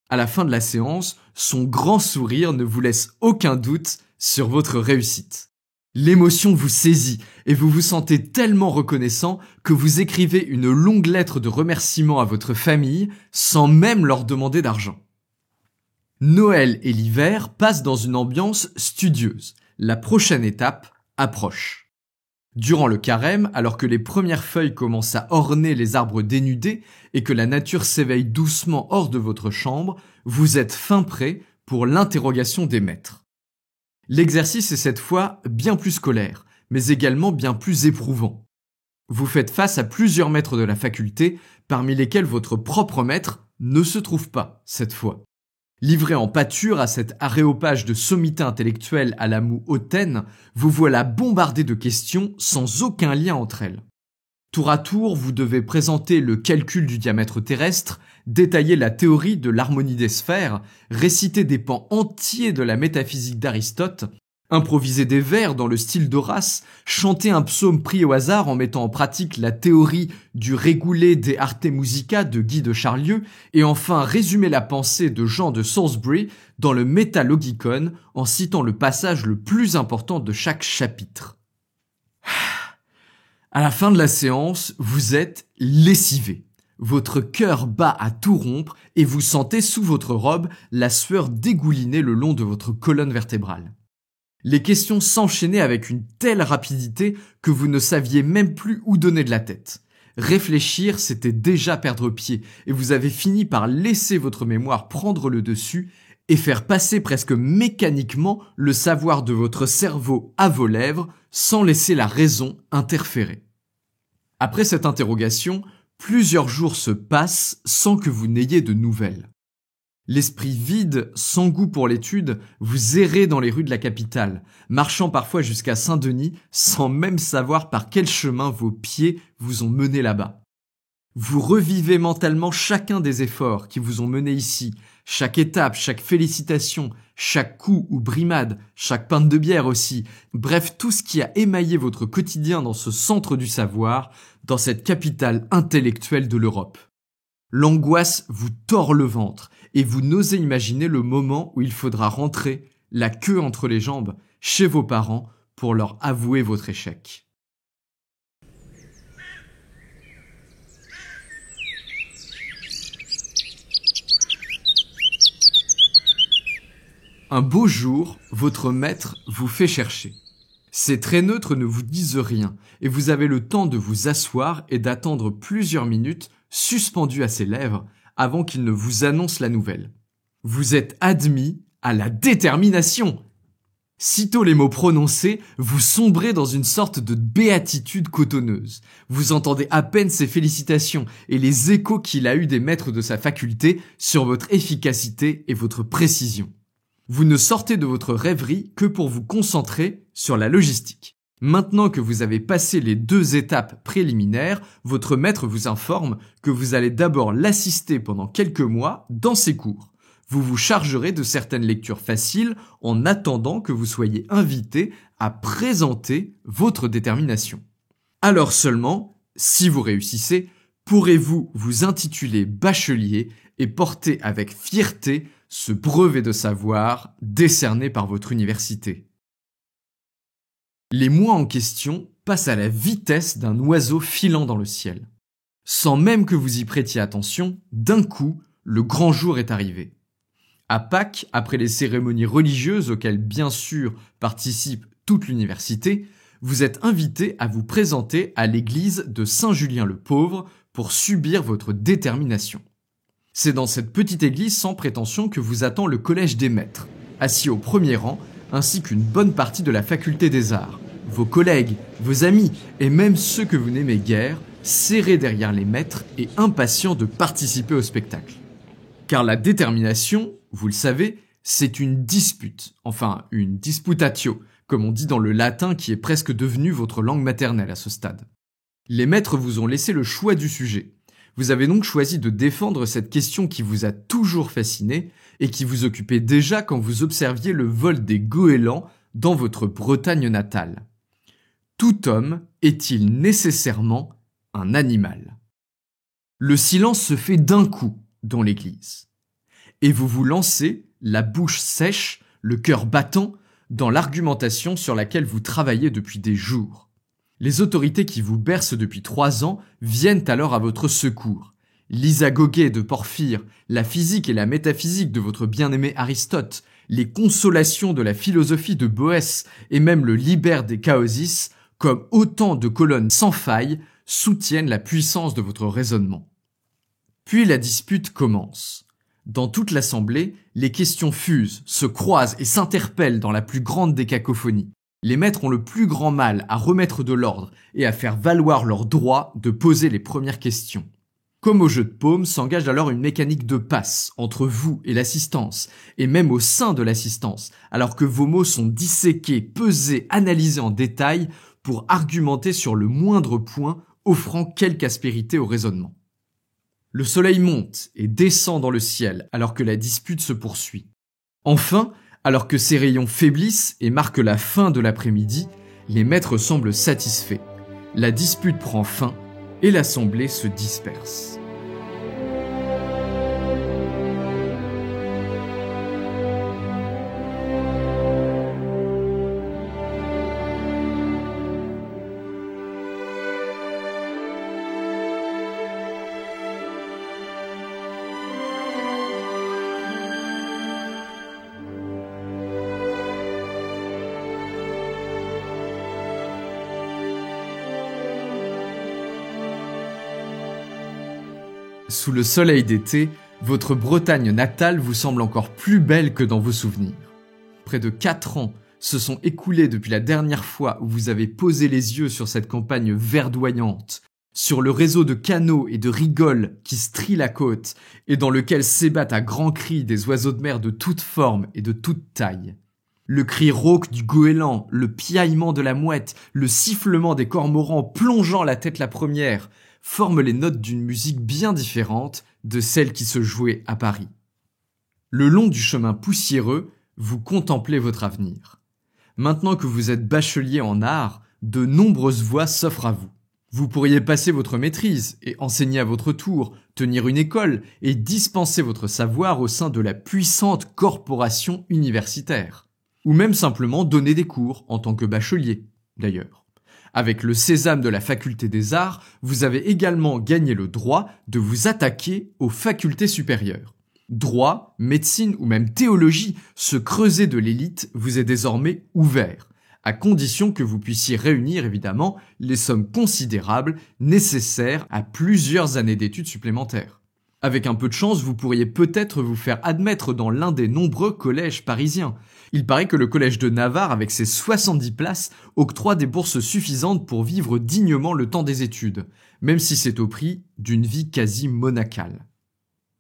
À la fin de la séance, son grand sourire ne vous laisse aucun doute sur votre réussite. L'émotion vous saisit et vous vous sentez tellement reconnaissant que vous écrivez une longue lettre de remerciement à votre famille sans même leur demander d'argent. Noël et l'hiver passent dans une ambiance studieuse. La prochaine étape approche. Durant le carême, alors que les premières feuilles commencent à orner les arbres dénudés et que la nature s'éveille doucement hors de votre chambre, vous êtes fin prêt pour l'interrogation des maîtres. L'exercice est cette fois bien plus scolaire, mais également bien plus éprouvant. Vous faites face à plusieurs maîtres de la faculté, parmi lesquels votre propre maître ne se trouve pas cette fois. Livré en pâture à cet aréopage de sommité intellectuelle à la moue hautaine, vous voilà bombardé de questions sans aucun lien entre elles. Tour à tour, vous devez présenter le calcul du diamètre terrestre, détailler la théorie de l'harmonie des sphères, réciter des pans entiers de la métaphysique d'Aristote, improviser des vers dans le style d'Horace, chanter un psaume pris au hasard en mettant en pratique la théorie du Regule de Arte Musica de Guy de Charlieu, et enfin résumer la pensée de Jean de Salisbury dans le Métalogicon en citant le passage le plus important de chaque chapitre. À la fin de la séance, vous êtes lessivé. Votre cœur bat à tout rompre et vous sentez sous votre robe la sueur dégouliner le long de votre colonne vertébrale. Les questions s'enchaînaient avec une telle rapidité que vous ne saviez même plus où donner de la tête. Réfléchir, c'était déjà perdre pied et vous avez fini par laisser votre mémoire prendre le dessus et faire passer presque mécaniquement le savoir de votre cerveau à vos lèvres sans laisser la raison interférer. Après cette interrogation, plusieurs jours se passent sans que vous n'ayez de nouvelles. L'esprit vide, sans goût pour l'étude, vous errez dans les rues de la capitale, marchant parfois jusqu'à Saint-Denis sans même savoir par quel chemin vos pieds vous ont mené là-bas. Vous revivez mentalement chacun des efforts qui vous ont mené ici, chaque étape, chaque félicitation, chaque coup ou brimade, chaque pinte de bière aussi, bref tout ce qui a émaillé votre quotidien dans ce centre du savoir, dans cette capitale intellectuelle de l'Europe. L'angoisse vous tord le ventre et vous n'osez imaginer le moment où il faudra rentrer, la queue entre les jambes, chez vos parents pour leur avouer votre échec. Un beau jour, votre maître vous fait chercher. Ces traits neutres ne vous disent rien et vous avez le temps de vous asseoir et d'attendre plusieurs minutes suspendu à ses lèvres avant qu'il ne vous annonce la nouvelle. Vous êtes admis à la détermination. Sitôt les mots prononcés, vous sombrez dans une sorte de béatitude cotonneuse. Vous entendez à peine ses félicitations et les échos qu'il a eus des maîtres de sa faculté sur votre efficacité et votre précision. Vous ne sortez de votre rêverie que pour vous concentrer sur la logistique. Maintenant que vous avez passé les 2 étapes préliminaires, votre maître vous informe que vous allez d'abord l'assister pendant quelques mois dans ses cours. Vous vous chargerez de certaines lectures faciles en attendant que vous soyez invité à présenter votre détermination. Alors seulement, si vous réussissez, pourrez-vous vous intituler bachelier et porter avec fierté ce brevet de savoir décerné par votre université. Les mois en question passent à la vitesse d'un oiseau filant dans le ciel. Sans même que vous y prêtiez attention, d'un coup, le grand jour est arrivé. À Pâques, après les cérémonies religieuses auxquelles bien sûr participe toute l'université, vous êtes invité à vous présenter à l'église de Saint-Julien-le-Pauvre pour subir votre détermination. C'est dans cette petite église sans prétention que vous attend le collège des maîtres. Assis au premier rang, ainsi qu'une bonne partie de la faculté des arts. Vos collègues, vos amis et même ceux que vous n'aimez guère, serrés derrière les maîtres et impatients de participer au spectacle. Car la détermination, vous le savez, c'est une dispute, enfin une disputatio, comme on dit dans le latin qui est presque devenu votre langue maternelle à ce stade. Les maîtres vous ont laissé le choix du sujet. Vous avez donc choisi de défendre cette question qui vous a toujours fasciné et qui vous occupait déjà quand vous observiez le vol des goélands dans votre Bretagne natale. Tout homme est-il nécessairement un animal ? Le silence se fait d'un coup dans l'église. Et vous vous lancez, la bouche sèche, le cœur battant, dans l'argumentation sur laquelle vous travaillez depuis des jours. Les autorités qui vous bercent depuis 3 ans viennent alors à votre secours. L'Isagoguet de Porphyre, la physique et la métaphysique de votre bien-aimé Aristote, les consolations de la philosophie de Boès et même le Liber des Chaosis, comme autant de colonnes sans faille, soutiennent la puissance de votre raisonnement. Puis la dispute commence. Dans toute l'assemblée, les questions fusent, se croisent et s'interpellent dans la plus grande des cacophonies. Les maîtres ont le plus grand mal à remettre de l'ordre et à faire valoir leur droit de poser les premières questions. Comme au jeu de paume, s'engage alors une mécanique de passe entre vous et l'assistance, et même au sein de l'assistance, alors que vos mots sont disséqués, pesés, analysés en détail pour argumenter sur le moindre point, offrant quelque aspérité au raisonnement. Le soleil monte et descend dans le ciel alors que la dispute se poursuit. Enfin, alors que ses rayons faiblissent et marquent la fin de l'après-midi, les maîtres semblent satisfaits. La dispute prend fin et l'assemblée se disperse. Sous le soleil d'été, votre Bretagne natale vous semble encore plus belle que dans vos souvenirs. Près de 4 ans se sont écoulés depuis la dernière fois où vous avez posé les yeux sur cette campagne verdoyante, sur le réseau de canaux et de rigoles qui strient la côte et dans lequel s'ébattent à grands cris des oiseaux de mer de toutes formes et de toutes tailles. Le cri rauque du goéland, le piaillement de la mouette, le sifflement des cormorans plongeant la tête la première, forment les notes d'une musique bien différente de celle qui se jouait à Paris. Le long du chemin poussiéreux, vous contemplez votre avenir. Maintenant que vous êtes bachelier en art, de nombreuses voies s'offrent à vous. Vous pourriez passer votre maîtrise et enseigner à votre tour, tenir une école et dispenser votre savoir au sein de la puissante corporation universitaire. Ou même simplement donner des cours en tant que bachelier, d'ailleurs. Avec le sésame de la faculté des arts, vous avez également gagné le droit de vous attaquer aux facultés supérieures. Droit, médecine ou même théologie, ce creuset de l'élite vous est désormais ouvert, à condition que vous puissiez réunir évidemment les sommes considérables nécessaires à plusieurs années d'études supplémentaires. Avec un peu de chance, vous pourriez peut-être vous faire admettre dans l'un des nombreux collèges parisiens. Il paraît que le collège de Navarre, avec ses 70 places, octroie des bourses suffisantes pour vivre dignement le temps des études, même si c'est au prix d'une vie quasi monacale.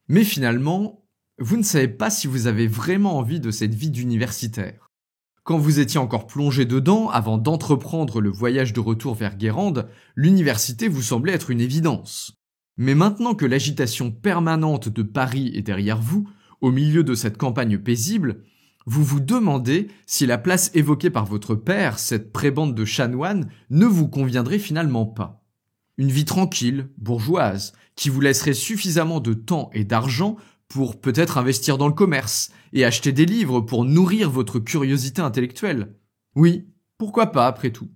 Mais finalement, vous ne savez pas si vous avez vraiment envie de cette vie d'universitaire. Quand vous étiez encore plongé dedans, avant d'entreprendre le voyage de retour vers Guérande, l'université vous semblait être une évidence. Mais maintenant que l'agitation permanente de Paris est derrière vous, au milieu de cette campagne paisible, vous vous demandez si la place évoquée par votre père, cette prébende de chanoine, ne vous conviendrait finalement pas. Une vie tranquille, bourgeoise, qui vous laisserait suffisamment de temps et d'argent pour peut-être investir dans le commerce et acheter des livres pour nourrir votre curiosité intellectuelle. Oui, pourquoi pas après tout.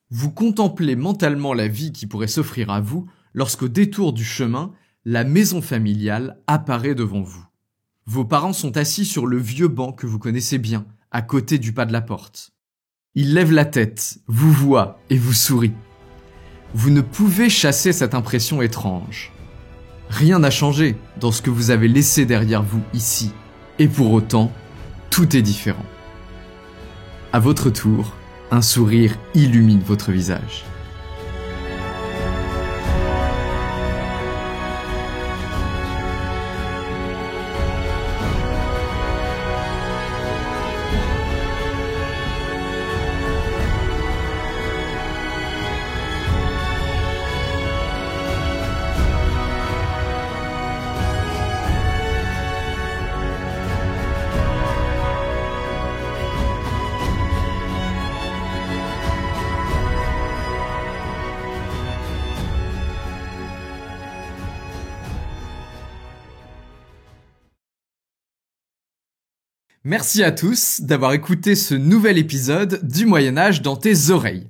Vous contemplez mentalement la vie qui pourrait s'offrir à vous lorsqu'au détour du chemin, la maison familiale apparaît devant vous. Vos parents sont assis sur le vieux banc que vous connaissez bien, à côté du pas de la porte. Ils lèvent la tête, vous voient et vous sourient. Vous ne pouvez chasser cette impression étrange. Rien n'a changé dans ce que vous avez laissé derrière vous ici, et pour autant, tout est différent. À votre tour, un sourire illumine votre visage. Merci à tous d'avoir écouté ce nouvel épisode du Moyen-Âge dans tes oreilles.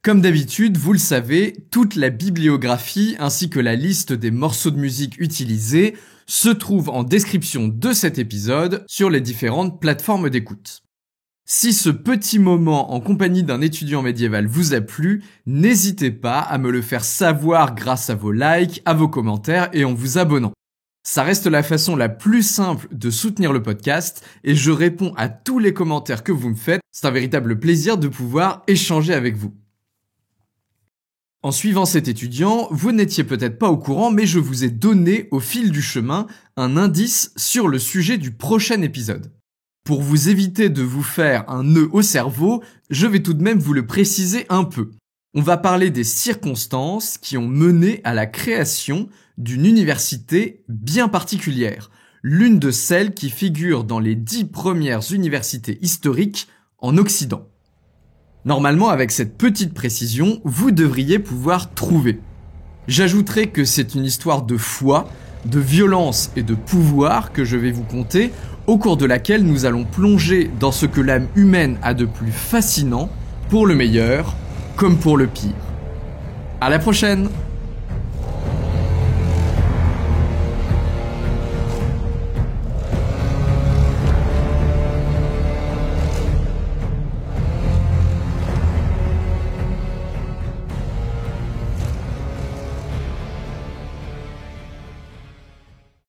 Comme d'habitude, vous le savez, toute la bibliographie ainsi que la liste des morceaux de musique utilisés se trouve en description de cet épisode sur les différentes plateformes d'écoute. Si ce petit moment en compagnie d'un étudiant médiéval vous a plu, n'hésitez pas à me le faire savoir grâce à vos likes, à vos commentaires et en vous abonnant. Ça reste la façon la plus simple de soutenir le podcast et je réponds à tous les commentaires que vous me faites. C'est un véritable plaisir de pouvoir échanger avec vous. En suivant cet étudiant, vous n'étiez peut-être pas au courant, mais je vous ai donné au fil du chemin un indice sur le sujet du prochain épisode. Pour vous éviter de vous faire un nœud au cerveau, je vais tout de même vous le préciser un peu. On va parler des circonstances qui ont mené à la création d'une université bien particulière, l'une de celles qui figure dans les 10 premières universités historiques en Occident. Normalement, avec cette petite précision, vous devriez pouvoir trouver. J'ajouterai que c'est une histoire de foi, de violence et de pouvoir que je vais vous conter, au cours de laquelle nous allons plonger dans ce que l'âme humaine a de plus fascinant, pour le meilleur comme pour le pire. À la prochaine!